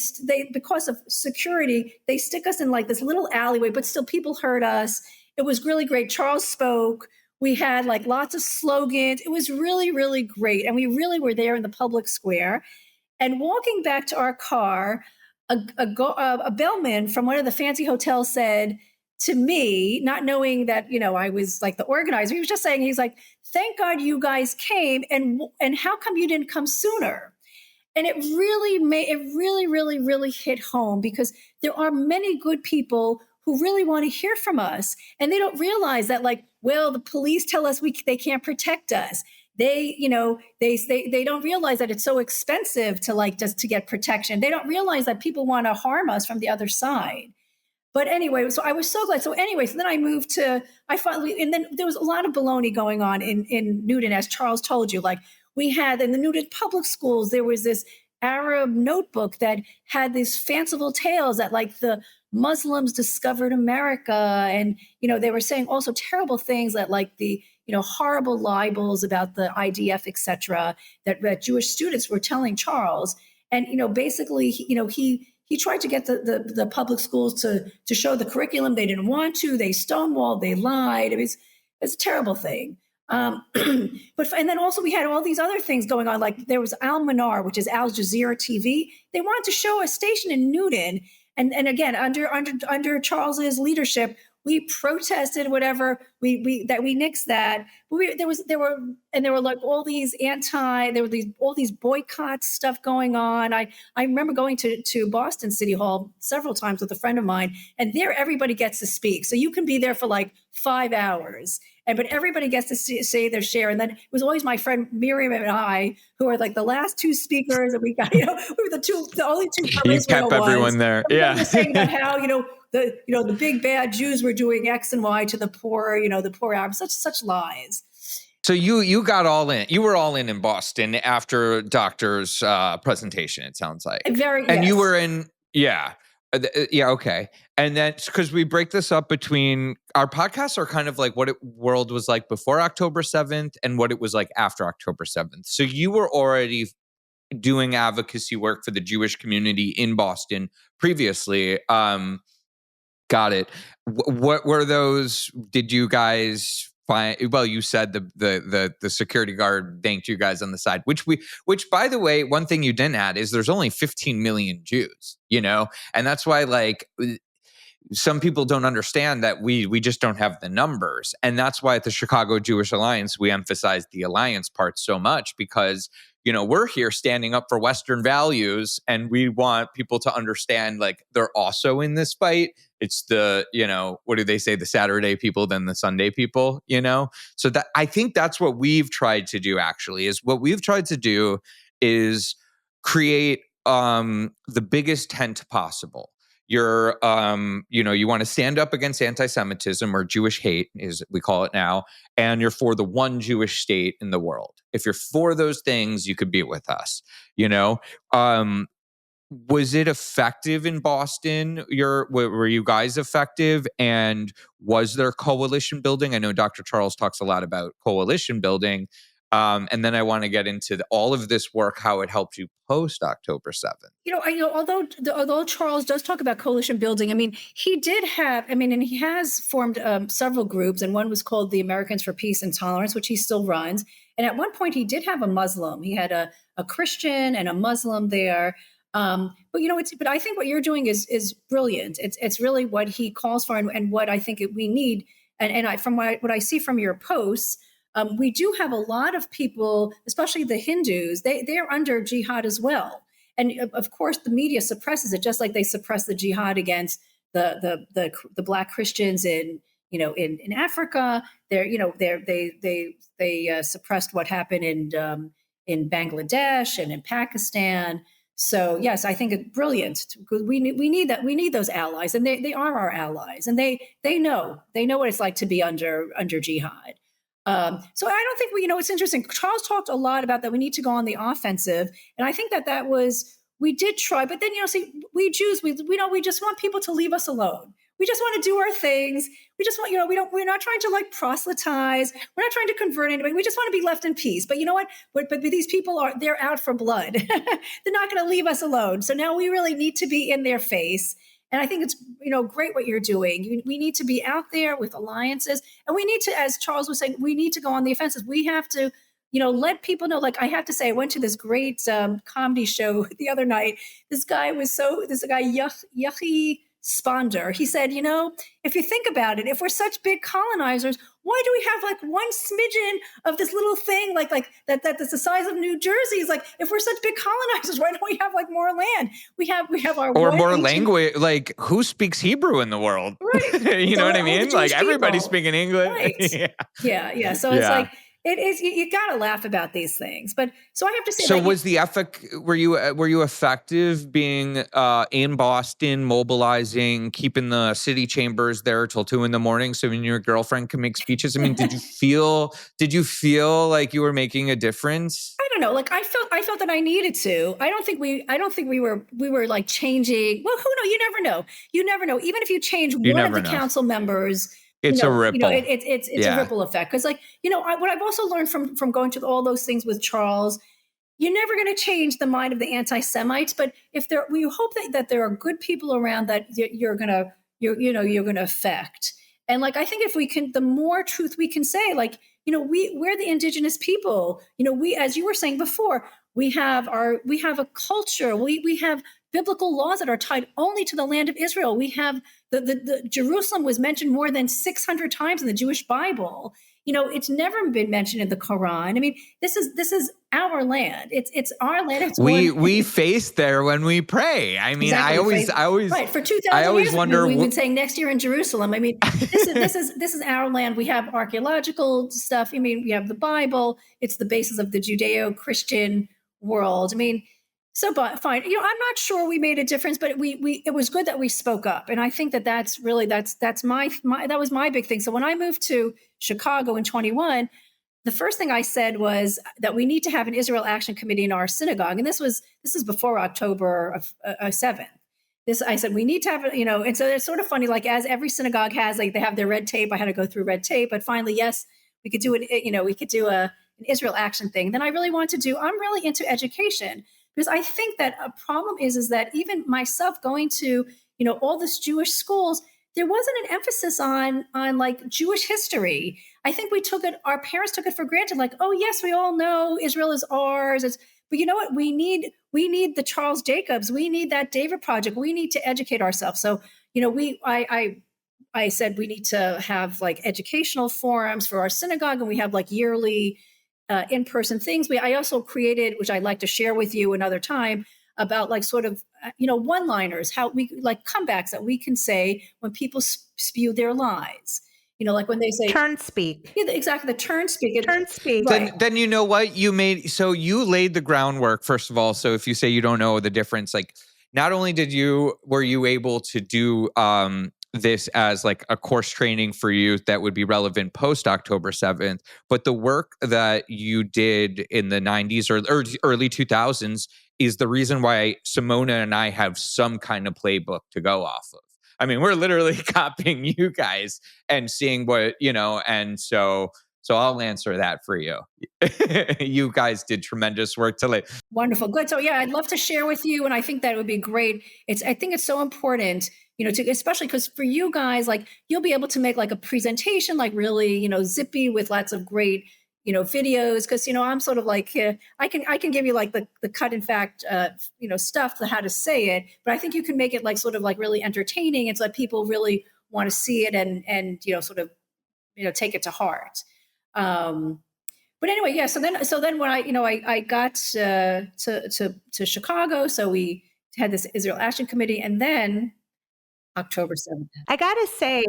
because of security, they stick us in this little alleyway, but still people heard us. It was really great. Charles spoke. We had lots of slogans. It was really, really great. And we really were there in the public square. And walking back to our car, a bellman from one of the fancy hotels said to me, not knowing that, I was the organizer, he was just saying, he's like, thank God you guys came, and how come you didn't come sooner? And it really hit home, because there are many good people who really want to hear from us, and they don't realize that the police tell us they can't protect us. They don't realize that it's so expensive to just to get protection. They don't realize that people want to harm us from the other side. But anyway, so I was so glad. So anyway, so then I moved and then there was a lot of baloney going on in Newton, as Charles told you. We had in the Newton public schools, there was this Arab notebook that had these fanciful tales that the Muslims discovered America. And, they were saying also terrible things that the, horrible libels about the IDF, et cetera, that Jewish students were telling Charles. And, basically, he tried to get the public schools to show the curriculum. They didn't want to. They stonewalled. They lied. It's a terrible thing. And then also we had all these other things going on. There was Al Manar, which is Al Jazeera TV. They wanted to show a station in Newton. And again, under Charles's leadership, we protested, whatever. we nixed that. But there were like all these all these boycott stuff going on. I remember going to Boston City Hall several times with a friend of mine, and there everybody gets to speak. So you can be there for like 5 hours. But everybody gets to say their share. And then it was always my friend Miriam and I who are like the last two speakers. And we got, we were the only two. You kept everyone there. Yeah. We were saying about how, the big bad Jews were doing X and Y to the poor, the poor Arabs, such lies. So you got all in. You were all in Boston after Doctor's presentation, it sounds like. And yes. You were in, yeah. Yeah, okay. And then, because we break this up between, our podcasts are kind of like what world was like before October 7th and what it was like after October 7th. So you were already doing advocacy work for the Jewish community in Boston previously. Got it. What were those? Did you guys find? Well, you said the security guard thanked you guys on the side, which by the way, one thing you didn't add is there's only 15 million Jews, and that's why like some people don't understand that we just don't have the numbers. And that's why at the Chicago Jewish Alliance, we emphasize the alliance part so much because, we're here standing up for Western values and we want people to understand like they're also in this fight. It's the, what do they say? The Saturday people than the Sunday people, So that I think that's what we've tried to do actually is create the biggest tent possible. You're, you want to stand up against anti-Semitism or Jewish hate, as we call it now, and you're for the one Jewish state in the world. If you're for those things, you could be with us. Was it effective in Boston? Were you guys effective? And was there coalition building? I know Dr. Charles talks a lot about coalition building. And then I want to get into all of this work, how it helped you post October 7th. Although Charles does talk about coalition building, he did have, and he has formed several groups, and one was called the Americans for Peace and Tolerance, which he still runs. And at one point, he did have a Muslim. He had a Christian and a Muslim there. But I think what you're doing is brilliant. It's really what he calls for and what I think we need. And from what I see from your posts. We do have a lot of people, especially the Hindus, they're under jihad as well. And of course, the media suppresses it, just like they suppress the jihad against the Black Christians in Africa. They suppressed what happened in Bangladesh and in Pakistan. So yes, I think it's brilliant because we need that. We need those allies, and they are our allies, and they know what it's like to be under jihad. So I don't think it's interesting. Charles talked a lot about that. We need to go on the offensive. And I think we did try, but then, we Jews, we just want people to leave us alone. We just want to do our things. We just want, we're not trying to like proselytize. We're not trying to convert anybody. We just want to be left in peace. But you know what? But these people they're out for blood. They're not going to leave us alone. So now we really need to be in their face. And I think it's, great what you're doing. We need to be out there with alliances. And we need to, as Charles was saying, we need to go on the offensive. We have to, let people know. Like I have to say, I went to this great comedy show the other night. This guy, Yahi Sponder. He said, if you think about it, if we're such big colonizers, why do we have like one smidgen of this little thing like that's the size of New Jersey? Is like, if we're such big colonizers, why don't we have like more land? We have our or more language. Like who speaks Hebrew in the world? Right. You know what I mean? Like everybody's speaking English. Right. Yeah. So it's like. It is. You got to laugh about these things, but so I have to say. So was the ethic? Were you effective being in Boston, mobilizing, keeping the city chambers there till 2 a.m. so when your girlfriend can make speeches? Did you feel like you were making a difference? I don't know. Like I felt that I needed to. I don't think we were like changing. Well, who knows? You never know. Even if you change one of the council members. It's a ripple. It's a ripple effect. Because what I've also learned from going to all those things with Charles, you're never going to change the mind of the anti-Semites. But we hope that there are good people around that you're going to affect. And like, I think if we can, the more truth we can say, like, we're the indigenous people, we, as you were saying before, we have a culture, we have biblical laws that are tied only to the land of Israel. We have the Jerusalem was mentioned more than 600 times in the Jewish Bible. It's never been mentioned in the Quran. I mean, this is our land. It's our land. It's we face there when we pray. I mean, exactly. I always right for 2,000 years wonder. We've been saying next year in Jerusalem. I mean, this is our land. We have archaeological stuff. I mean, we have the Bible. It's the basis of the Judeo-Christian world. I mean, so but fine. I'm not sure we made a difference, but it was good that we spoke up, and I think that's really that was my big thing. So when I moved to Chicago in 21, the first thing I said was that we need to have an Israel Action Committee in our synagogue, and this is before October of 7th. I said we need to have and so it's sort of funny, like as every synagogue has, like they have their red tape. I had to go through red tape, but finally, yes, we could do it. We could do an Israel Action thing. Then I really want to do. I'm really into education. Because I think that a problem is that even myself going to, all these Jewish schools, there wasn't an emphasis on like Jewish history. I think our parents took it for granted, like, oh yes, we all know Israel is ours. But you know what? We need the Charles Jacobs. We need that David Project. We need to educate ourselves. So, I said we need to have like educational forums for our synagogue, and we have like yearly in-person things. I also created, which I'd like to share with you another time, about like sort of, one-liners, how we like comebacks that we can say when people spew their lies. Like when they say turn speak. Yeah, exactly. The turn speak. Turn speak. Right. Then you know what you laid the groundwork, first of all. So if you say you don't know the difference, like not only were you able to do this as like a course training for youth that would be relevant post October 7th, but the work that you did in the 90s or early 2000s is the reason why Simona and I have some kind of playbook to go off of. I mean, we're literally copying you guys and seeing what, and so I'll answer that for you. You guys did tremendous work to lay. Wonderful. Good. So yeah, I'd love to share with you. And I think that would be great. I think it's so important, especially because for you guys, like you'll be able to make like a presentation, like really, zippy with lots of great, videos. Cause, I'm sort of like, I can give you like the cut and fact, stuff, how to say it, but I think you can make it like sort of like really entertaining and so that people really want to see it and, sort of, take it to heart. But anyway, yeah. So then when I got to Chicago, so we had this Israel Action Committee, and then October 7th. I gotta say,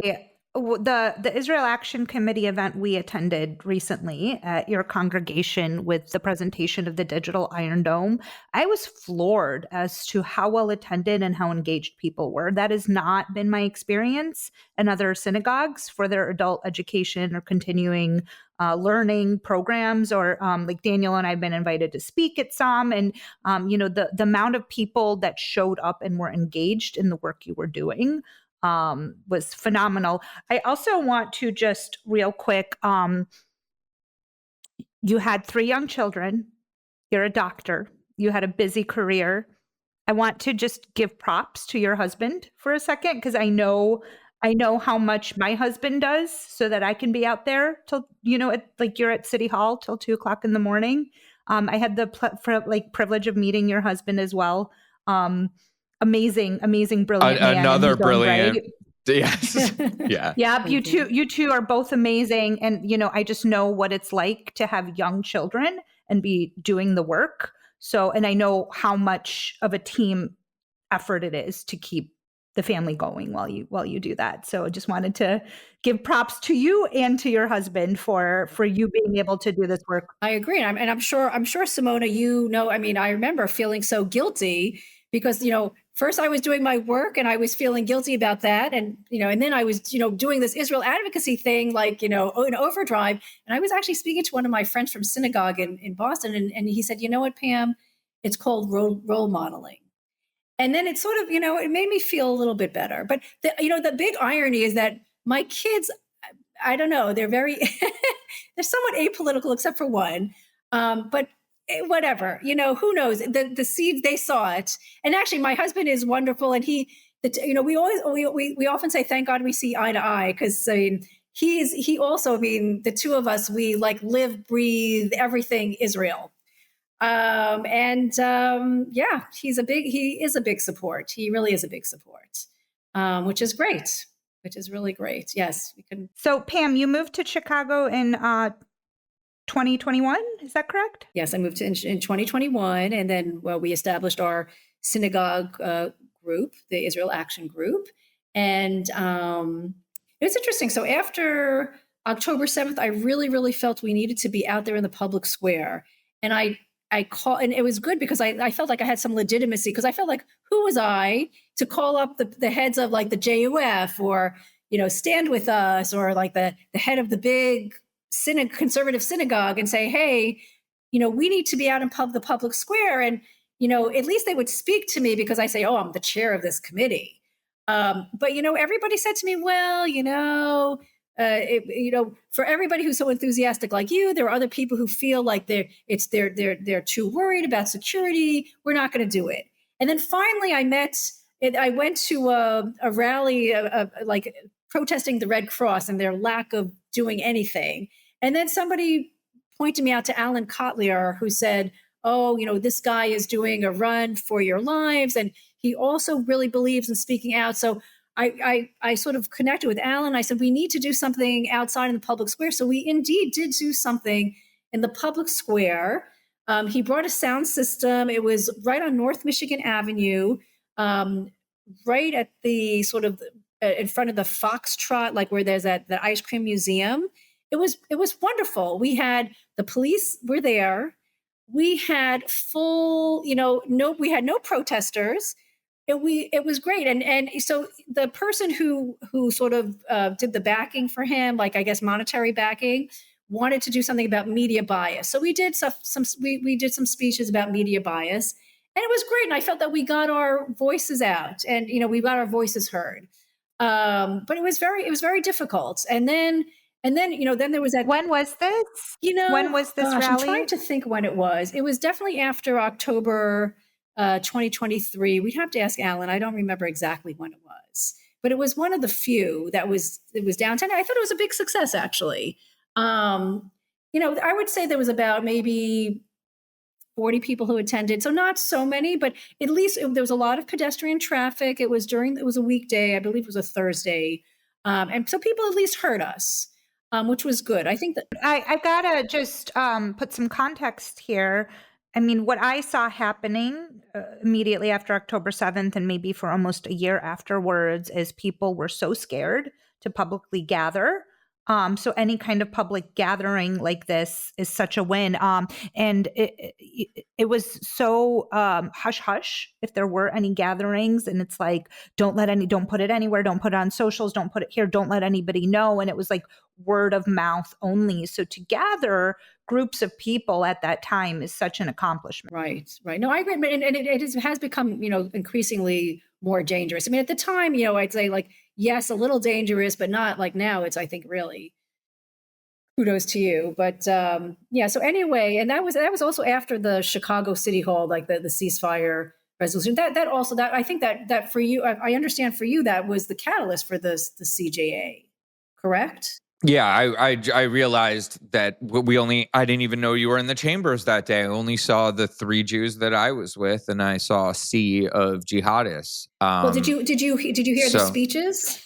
the Israel Action Committee event we attended recently at your congregation with the presentation of the digital Iron Dome, I was floored as to how well attended and how engaged people were. That has not been my experience in other synagogues for their adult education or continuing learning programs, or like Daniel and I have been invited to speak at some, and the amount of people that showed up and were engaged in the work you were doing was phenomenal. I also want to just real quick, you had 3 young children, you're a doctor, you had a busy career. I want to just give props to your husband for a second, because I know how much my husband does so that I can be out there till, like you're at City Hall till 2:00 in the morning. I had the privilege of meeting your husband as well. Amazing, brilliant man. Another brilliant. Right. Yes. Yeah. Yeah. You two are both amazing. And, I just know what it's like to have young children and be doing the work. So, and I know how much of a team effort it is to keep the family going while you do that. So I just wanted to give props to you and to your husband for you being able to do this work. I agree. And I'm sure Simona, I mean, I remember feeling so guilty because, first I was doing my work and I was feeling guilty about that. And, and then I was, doing this Israel advocacy thing, like, in overdrive. And I was actually speaking to one of my friends from synagogue in Boston. And he said, you know what, Pam, it's called role modeling. And then it sort of, it made me feel a little bit better. But, the big irony is that my kids, I don't know, they're very, they're somewhat apolitical except for one. But whatever, who knows? The seeds, they saw it. And actually, my husband is wonderful. And we often say, thank God we see eye to eye. Because, I mean, he also, the two of us, we like live, breathe, everything Israel. Yeah, he is a big support. He really is a big support, which is great, which is really great. Yes, we can. So Pam, you moved to Chicago in 2021, is that correct? Yes, I moved to in 2021, and then we established our synagogue group, the Israel Action Group, and it's interesting. So after October 7th, I really felt we needed to be out there in the public square, and I called, and it was good because I felt like I had some legitimacy, because I felt like, who was I to call up the heads of like the JUF, or Stand With Us, or like the head of the big conservative synagogue, and say, hey, we need to be out in the public square. And, at least they would speak to me, because I say, oh, I'm the chair of this committee. But, everybody said to me, well, for everybody who's so enthusiastic like you, there are other people who feel like they're too worried about security. We're not going to do it. And then finally I went to a rally, like protesting the Red Cross and their lack of doing anything. And then somebody pointed me out to Alan Kotliar, who said, oh, this guy is doing a run for your lives, and he also really believes in speaking out. So I sort of connected with Alan. I said, we need to do something outside in the public square. So we indeed did do something in the public square. He brought a sound system. It was right on North Michigan Avenue, right at the sort of in front of the Foxtrot, like where there's the ice cream museum. It was wonderful. We had the police were there. We had full, we had no protesters. It was great. And so the person who sort of did the backing for him, like I guess monetary backing, wanted to do something about media bias. So we did we did some speeches about media bias, and it was great. And I felt that we got our voices out, and we got our voices heard. But it was very difficult. And then then there was that. When was this? When was this rally? I'm trying to think when it was. It was definitely after October 2023. We'd have to ask Alan. I don't remember exactly when it was, but it was one of the few it was downtown. I thought it was a big success, actually. I would say there was about maybe 40 people who attended. So not so many, but at least there was a lot of pedestrian traffic. It was a weekday. I believe it was a Thursday. And so people at least heard us, which was good. I think that I've got to just put some context here. I mean, what I saw happening immediately after October 7th, and maybe for almost a year afterwards, is people were so scared to publicly gather. So any kind of public gathering like this is such a win. And it was so hush hush if there were any gatherings, and it's like, don't put it anywhere, don't put it on socials, don't put it here, don't let anybody know. And it was like word of mouth only. So to gather groups of people at that time is such an accomplishment. Right. No, I agree. And it has become, increasingly more dangerous. I mean, at the time, I'd say like, yes, a little dangerous, but not like now. It's, I think, really kudos to you. But yeah, so anyway, and that was also after the Chicago City Hall, like the ceasefire resolution. That I think that for you, I understand for you, that was the catalyst for the CJA, correct? Yeah, I realized that I didn't even know you were in the chambers that day. I only saw the 3 Jews that I was with, and I saw a sea of jihadists. Well, did you hear the speeches?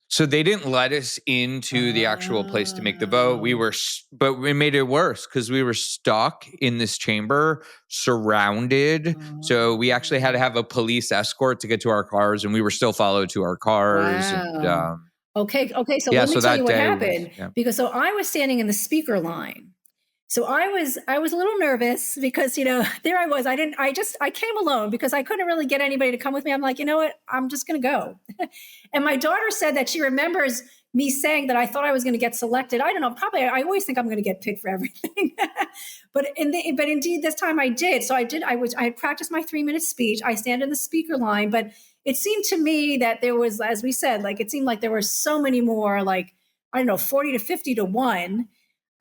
So they didn't let us into the actual place to make the vote. But we made it worse because we were stuck in this chamber, surrounded. So we actually had to have a police escort to get to our cars, and we were still followed to our cars. Wow. And, Okay. So yeah, let me tell you what happened. Because so I was standing in the speaker line. So I was a little nervous because, there I was. I came alone because I couldn't really get anybody to come with me. I'm like, you know what? I'm just going to go. And my daughter said that she remembers me saying that I thought I was going to get selected. I don't know. Probably I always think I'm going to get picked for everything. but indeed this time I did. So I did. I had practiced my 3-minute speech. I stand in the speaker line, but it seemed to me that there was, as we said, like it seemed like there were so many more, like, I don't know, 40 to 50 to 1.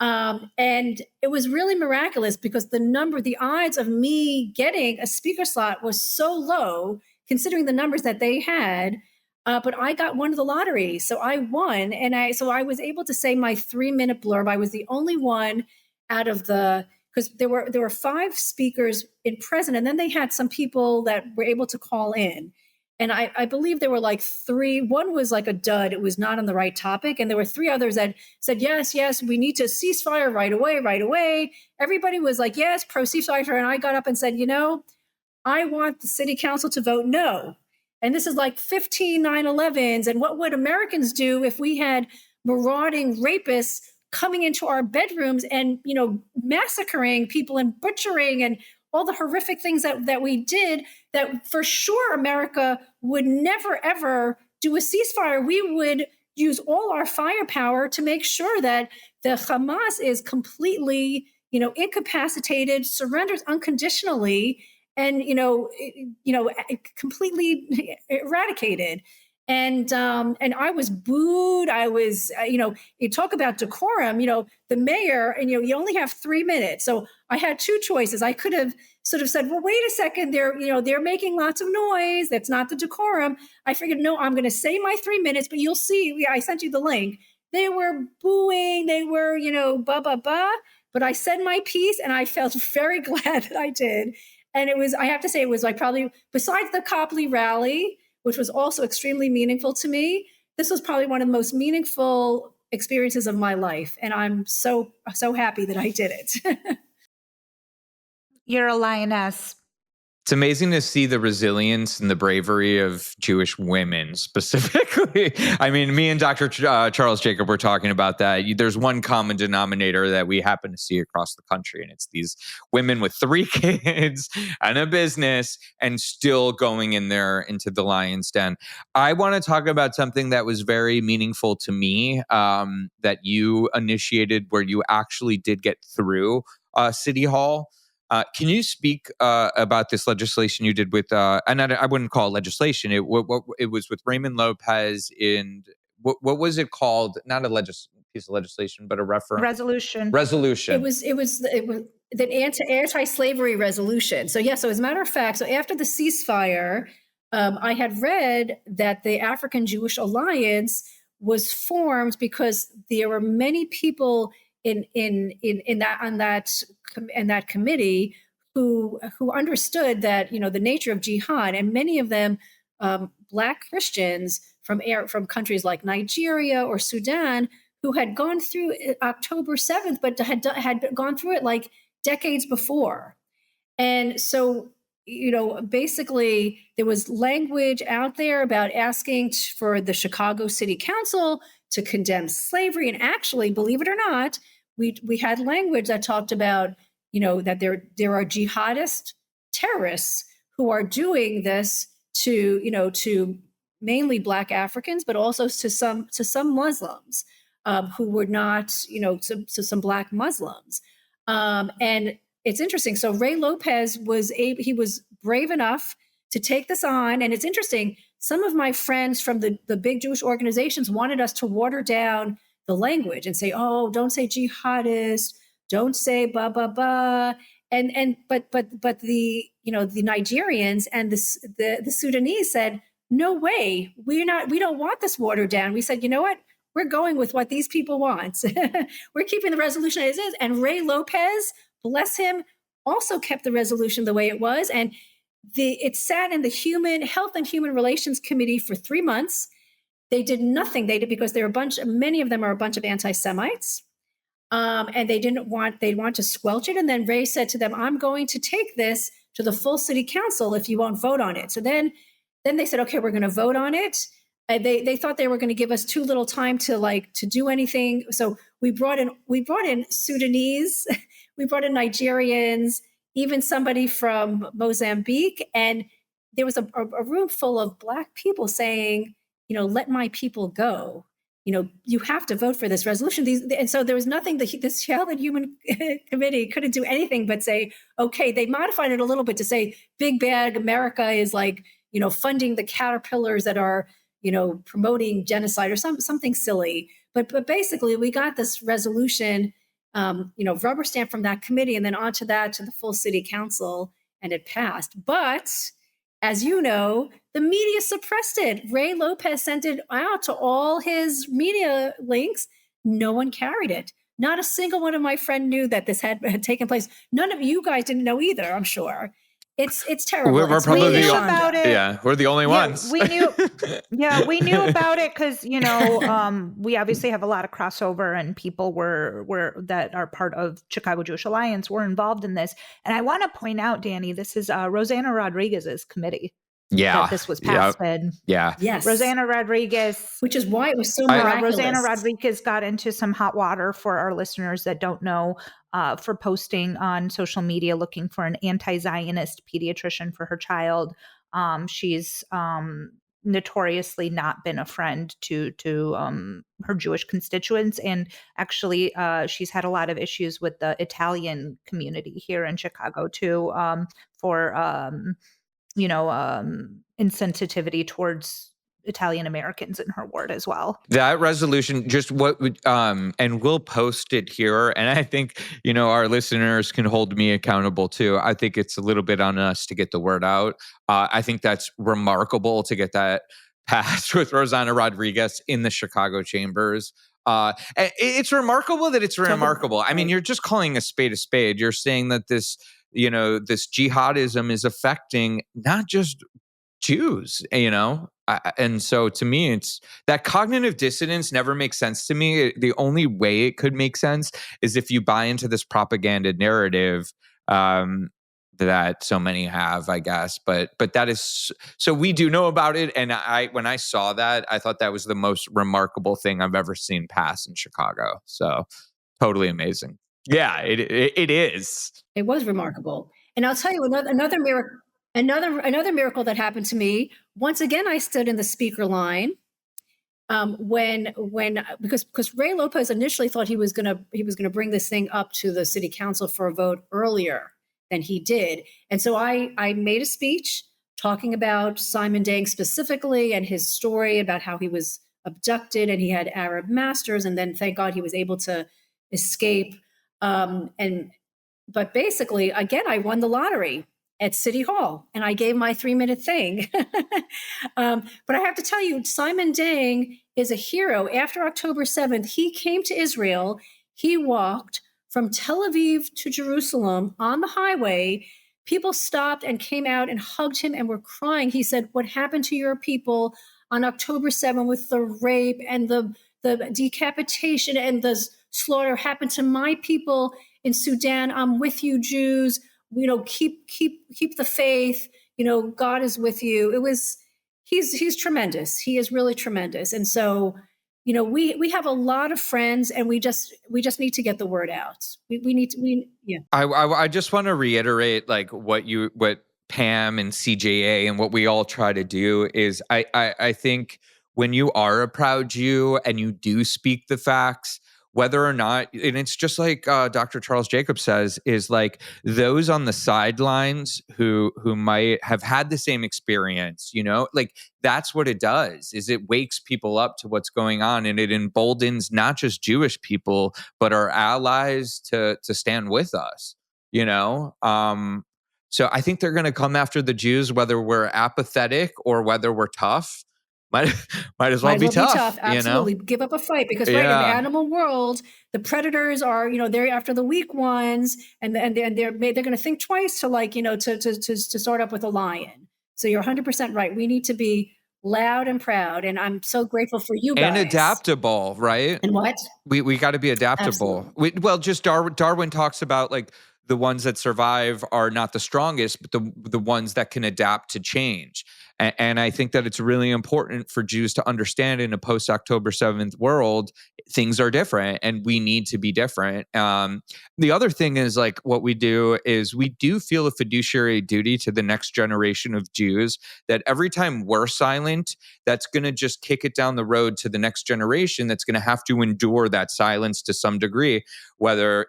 And it was really miraculous because the odds of me getting a speaker slot was so low, considering the numbers that they had. But I got one of the lottery. So I won. And I was able to say my 3-minute blurb. I was the only one out of the because there were 5 speakers in present, and then they had some people that were able to call in. And I believe there were like 3. One was like a dud. It was not on the right topic. And there were 3 others that said, yes, we need to ceasefire right away. Everybody was like, yes, pro ceasefire. And I got up and said, I want the city council to vote no. And this is like 15 9/11s. And what would Americans do if we had marauding rapists coming into our bedrooms and, massacring people and butchering and all the horrific things that we did, that for sure America would never, ever do a ceasefire. We would use all our firepower to make sure that the Hamas is completely, incapacitated, surrenders unconditionally, and, completely eradicated. And I was booed. I was, you talk about decorum, the mayor, and, you only have 3 minutes. So I had 2 choices. I could have sort of said, well, wait a second, they're making lots of noise. That's not the decorum. I figured, no, I'm going to say my 3 minutes, but you'll see, I sent you the link. They were booing. They were, but I said my piece, and I felt very glad that I did. And I have to say, it was like probably, besides the Copley rally, which was also extremely meaningful to me, this was probably one of the most meaningful experiences of my life. And I'm so happy that I did it. You're a lioness. It's amazing to see the resilience and the bravery of Jewish women specifically. I mean, me and Dr. Charles Jacob were talking about that. There's one common denominator that we happen to see across the country, and it's these women with 3 kids and a business and still going into the lion's den. I want to talk about something that was very meaningful to me, that you initiated, where you actually did get through City Hall. Can you speak about this legislation you did with, and I wouldn't call it legislation. It was with Raymond Lopez in, what was it called? Not a piece of legislation, but a resolution. It was the anti-slavery resolution. So so as a matter of fact, so after the ceasefire, I had read that the African Jewish Alliance was formed because there were many people in that committee who understood that, the nature of jihad, and many of them Black Christians from countries like Nigeria or Sudan, who had gone through October 7th, but had gone through it like decades before. And so, basically there was language out there about asking for the Chicago City Council to condemn slavery. And actually, believe it or not, we had language that talked about, that there are jihadist terrorists who are doing this to mainly Black Africans, but also to some Muslims who were not, to some Black Muslims. And it's interesting. So Ray Lopez he was brave enough to take this on. And it's interesting. Some of my friends from the big Jewish organizations wanted us to water down the language and say, oh, don't say jihadist, don't say blah, blah, blah. But the, the Nigerians and the Sudanese said, no way, we don't want this watered down. We said, you know what? We're going with what these people want. We're keeping the resolution as is. And Ray Lopez, bless him, also kept the resolution the way it was. And it sat in the Health and Human Relations Committee for 3 months. They did nothing. Because many of them are a bunch of anti-Semites. And they want to squelch it. And then Ray said to them, I'm going to take this to the full city council if you won't vote on it. So then they said, okay, we're going to vote on it. They thought they were going to give us too little time to do anything. So we brought in Sudanese, we brought in Nigerians, even somebody from Mozambique. And there was a room full of Black people saying, let my people go. You have to vote for this resolution. And so there was nothing, this Health and Human Committee couldn't do anything but say, okay, they modified it a little bit to say, big bad America is funding the caterpillars that are, promoting genocide or something silly. But basically we got this resolution, rubber stamp from that committee and then onto that to the full city council, and it passed. But as you know, the media suppressed it. Ray Lopez sent it out to all his media links. No one carried it. Not a single one of my friends knew that this had taken place. None of you guys didn't know either, I'm sure. It's terrible. We're It's probably really We knew Shonda. about it. Yeah, we're the only ones. We knew. Yeah, we knew about it because we obviously have a lot of crossover, and people were that are part of Chicago Jewish Alliance were involved in this. And I want to point out, Danny, this is Rosanna Rodriguez's committee Yeah. that this was passed in. Yeah. Yes. Rosanna Rodriguez. Which is why it was so miraculous. Rosanna Rodriguez got into some hot water, for our listeners that don't know, for posting on social media looking for an anti-Zionist pediatrician for her child. She's notoriously not been a friend to her Jewish constituents, and actually she's had a lot of issues with the Italian community here in Chicago too, for insensitivity towards Italian Americans in her ward as well. That resolution, just what would, and we'll post it here. And I think, our listeners can hold me accountable too. I think it's a little bit on us to get the word out. I think that's remarkable to get that passed with Rosanna Rodriguez in the Chicago chambers. It's remarkable that it's remarkable. I mean, you're just calling a spade a spade. You're saying that this jihadism is affecting not just Jews, and so to me, it's that cognitive dissonance never makes sense to me. The only way it could make sense is if you buy into this propaganda narrative that so many have, I guess. But that is, so we do know about it. And when I saw that, I thought that was the most remarkable thing I've ever seen pass in Chicago. So totally amazing. Yeah, it is. It was remarkable. And I'll tell you another miracle. Another miracle that happened to me. Once again, I stood in the speaker line because Ray Lopez initially thought he was gonna bring this thing up to the city council for a vote earlier than he did, and so I made a speech talking about Simon Dang specifically and his story about how he was abducted and he had Arab masters, and then thank God he was able to escape. But basically, again, I won the lottery at City Hall, and I gave my 3-minute thing. But I have to tell you, Simon Dang is a hero. After October 7th, he came to Israel. He walked from Tel Aviv to Jerusalem on the highway. People stopped and came out and hugged him and were crying. He said, "What happened to your people on October 7th with the rape and the decapitation and the slaughter happened to my people in Sudan. I'm with you, Jews. Keep the faith. God is with you." He's tremendous. He is really tremendous. And so, we have a lot of friends, and we just need to get the word out. I just want to reiterate what Pam and CJA and what we all try to do is I think when you are a proud Jew and you do speak the facts, whether or not, and it's just like Dr. Charles Jacobs says, is like those on the sidelines who might have had the same experience, that's what it does, is it wakes people up to what's going on, and it emboldens not just Jewish people, but our allies to stand with us, So I think they're going to come after the Jews, whether we're apathetic or whether we're tough. Might as well be tough. Absolutely. Give up a fight, because in the animal world, the predators are, they're after the weak ones, and they're going to think twice to start up with a lion. So you're 100% right. We need to be loud and proud, and I'm so grateful for you guys. And adaptable, right? And what? We got to be adaptable. Just Darwin talks about the ones that survive are not the strongest, but the ones that can adapt to change. And I think that it's really important for Jews to understand in a post-October 7th world, things are different and we need to be different. The other thing is what we do is we do feel a fiduciary duty to the next generation of Jews that every time we're silent, that's going to just kick it down the road to the next generation that's going to have to endure that silence to some degree, whether,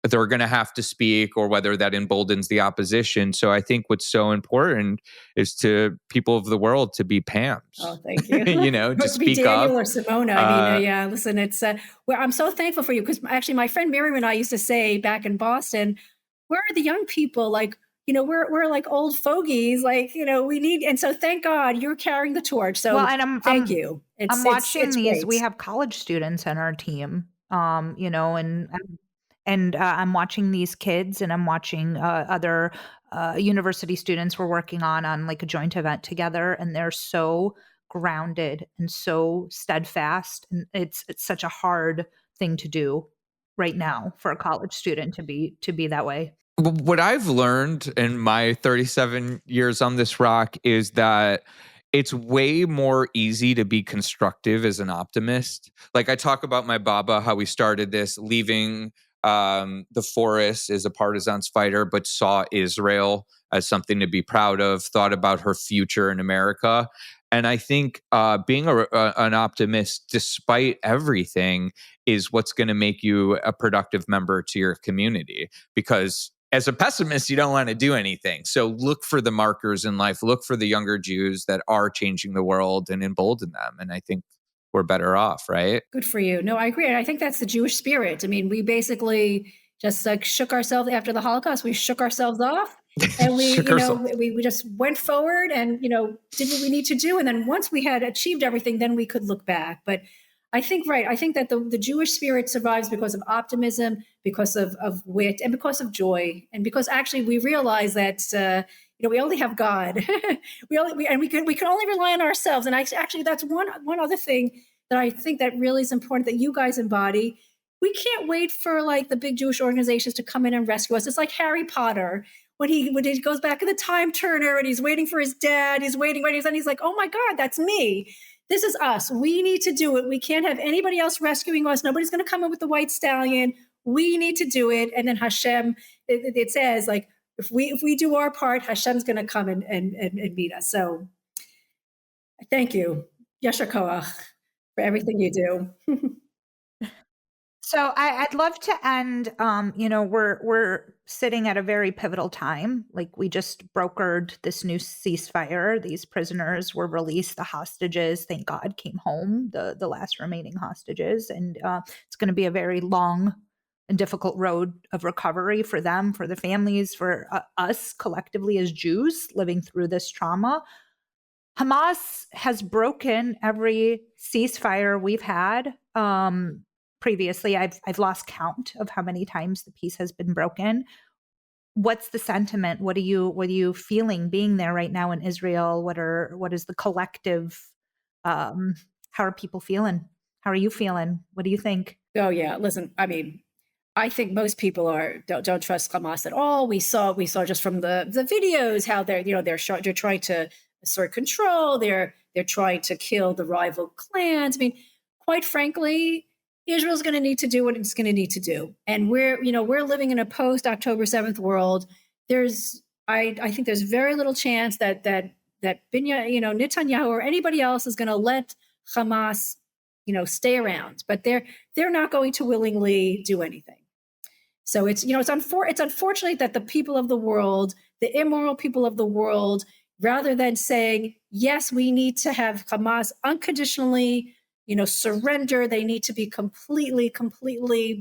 they're going to have to speak or whether that emboldens the opposition. So I think what's so important is to people of the world to be Pams. Oh, thank you. To speak Daniel up. Or Simona. Listen, it's I'm so thankful for you, because actually my friend Miriam and I used to say back in Boston, where are the young people? We're like old fogies, we need, and so thank God you're carrying the torch. So thank you. I'm watching these. Great. We have college students on our team. And I'm watching these kids, and I'm watching other university students we're working on like a joint event together, and they're so grounded and so steadfast, and it's such a hard thing to do right now for a college student to be that way. What I've learned in my 37 years on this rock is that it's way more easy to be constructive as an optimist. Like I talk about my Baba, how we started this, leaving the forest as a partisans fighter, but saw Israel as something to be proud of, thought about her future in America. And I think being an optimist, despite everything, is what's going to make you a productive member to your community. Because as a pessimist, you don't want to do anything. So look for the markers in life, look for the younger Jews that are changing the world and embolden them. And I think we're better off, right? Good for you. No, I agree. And I think that's the Jewish spirit. I mean, we basically just like shook ourselves after the Holocaust. We shook ourselves off and we just went forward and, did what we need to do. And then once we had achieved everything, then we could look back. But I think that the Jewish spirit survives because of optimism, because of wit, and because of joy, and because actually we realize that we only have God. we can only rely on ourselves. And actually that's one other thing that I think that really is important that you guys embody. We can't wait for like the big Jewish organizations to come in and rescue us. It's like Harry Potter when he goes back in the time turner and he's waiting for his dad. He's waiting, and he's like, oh my God, that's me. This is us. We need to do it. We can't have anybody else rescuing us. Nobody's going to come in with the white stallion. We need to do it. And then Hashem, it says like, if we do our part, Hashem's going to come and meet us. So thank you. Yasher koach for everything you do. So I'd love to end. We're sitting at a very pivotal time. Like we just brokered this new ceasefire. These prisoners were released. The hostages, thank God, came home. The last remaining hostages, and it's going to be a very long and difficult road of recovery for them, for the families, for us collectively as Jews living through this trauma. Hamas has broken every ceasefire we've had. Previously, I've lost count of how many times the peace has been broken. What's the sentiment? What are you feeling being there right now in Israel? What is the collective? How are people feeling? How are you feeling? What do you think? Oh yeah, listen. I mean, I think most people don't trust Hamas at all. We saw just from the videos how they're trying to assert control. They're trying to kill the rival clans. I mean, quite frankly, Israel's going to need to do what it's going to need to do. And we're living in a post October 7th world. I think there's very little chance that Netanyahu or anybody else is going to let Hamas, stay around, but they're not going to willingly do anything. So it's unfortunate that the people of the world, the immoral people of the world, rather than saying, yes, we need to have Hamas unconditionally surrender. They need to be completely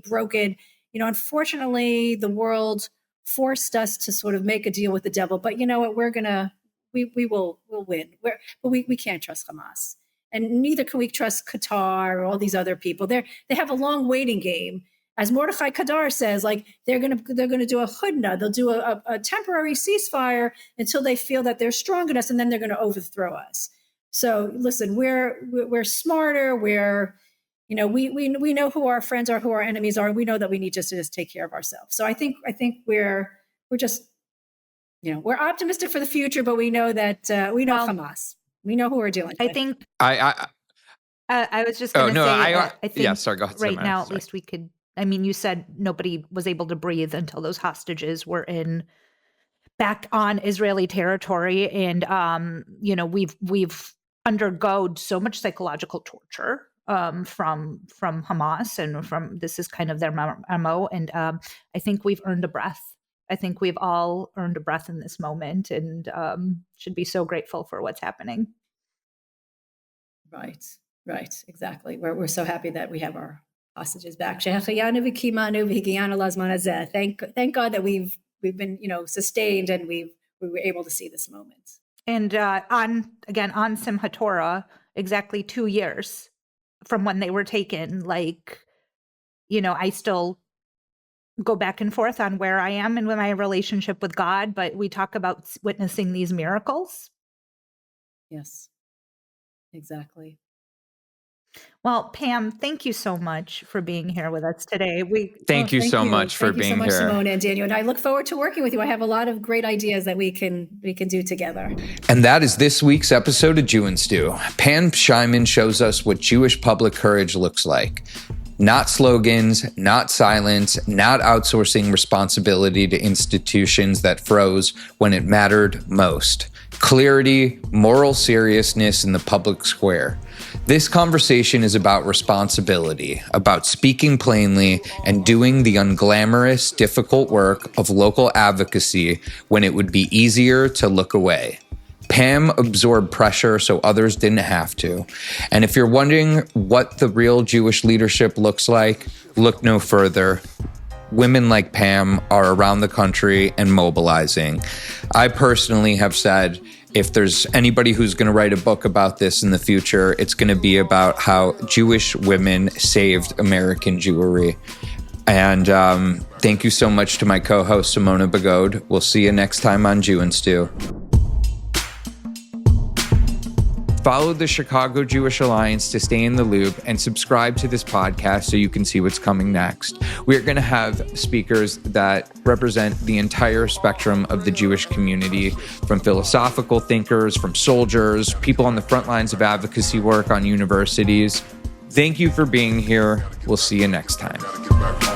broken. Unfortunately, the world forced us to sort of make a deal with the devil. But you know what? We'll win. But we can't trust Hamas, and neither can we trust Qatar or all these other people. They have a long waiting game. As Mordechai Kadar says, like they're gonna do a hudna. They'll do a temporary ceasefire until they feel that they're strong enough, and then they're going to overthrow us. So listen, we're smarter. We know who our friends are, who our enemies are. We know that we need just to take care of ourselves. So I think we're just, we're optimistic for the future, but we know that we know Hamas. We know who we're dealing with. I think I was just going to say. I think yeah, sorry, go ahead. Right now, at least we could. I mean, you said nobody was able to breathe until those hostages were back on Israeli territory, and we've undergone so much psychological torture from Hamas, and this is kind of their MO. And I think we've earned a breath. I think we've all earned a breath in this moment, and should be so grateful for what's happening. Right, exactly. We're so happy that we have our hostages back. Thank God that we've been sustained, and we were able to see this moment. And on Simchat Torah, exactly 2 years from when they were taken, like I still go back and forth on where I am and with my relationship with God, but we talk about witnessing these miracles. Yes, exactly. Well, Pam, thank you so much for being here with us today. Thank you so much for being here. Simone and Daniel. And I look forward to working with you. I have a lot of great ideas that we can do together. And that is this week's episode of Jew and Stew. Pam Scheinman shows us what Jewish public courage looks like. Not slogans, not silence, not outsourcing responsibility to institutions that froze when it mattered most. Clarity, moral seriousness in the public square. This conversation is about responsibility, about speaking plainly and doing the unglamorous, difficult work of local advocacy when it would be easier to look away. Pam absorbed pressure so others didn't have to. And if you're wondering what the real Jewish leadership looks like, look no further. Women like Pam are around the country and mobilizing. I personally have said, if there's anybody who's going to write a book about this in the future, it's going to be about how Jewish women saved American Jewry. And thank you so much to my co-host, Simona Begode. We'll see you next time on Jew and Stew. Follow the Chicago Jewish Alliance to stay in the loop and subscribe to this podcast so you can see what's coming next. We're going to have speakers that represent the entire spectrum of the Jewish community, from philosophical thinkers, from soldiers, people on the front lines of advocacy work on universities. Thank you for being here. We'll see you next time.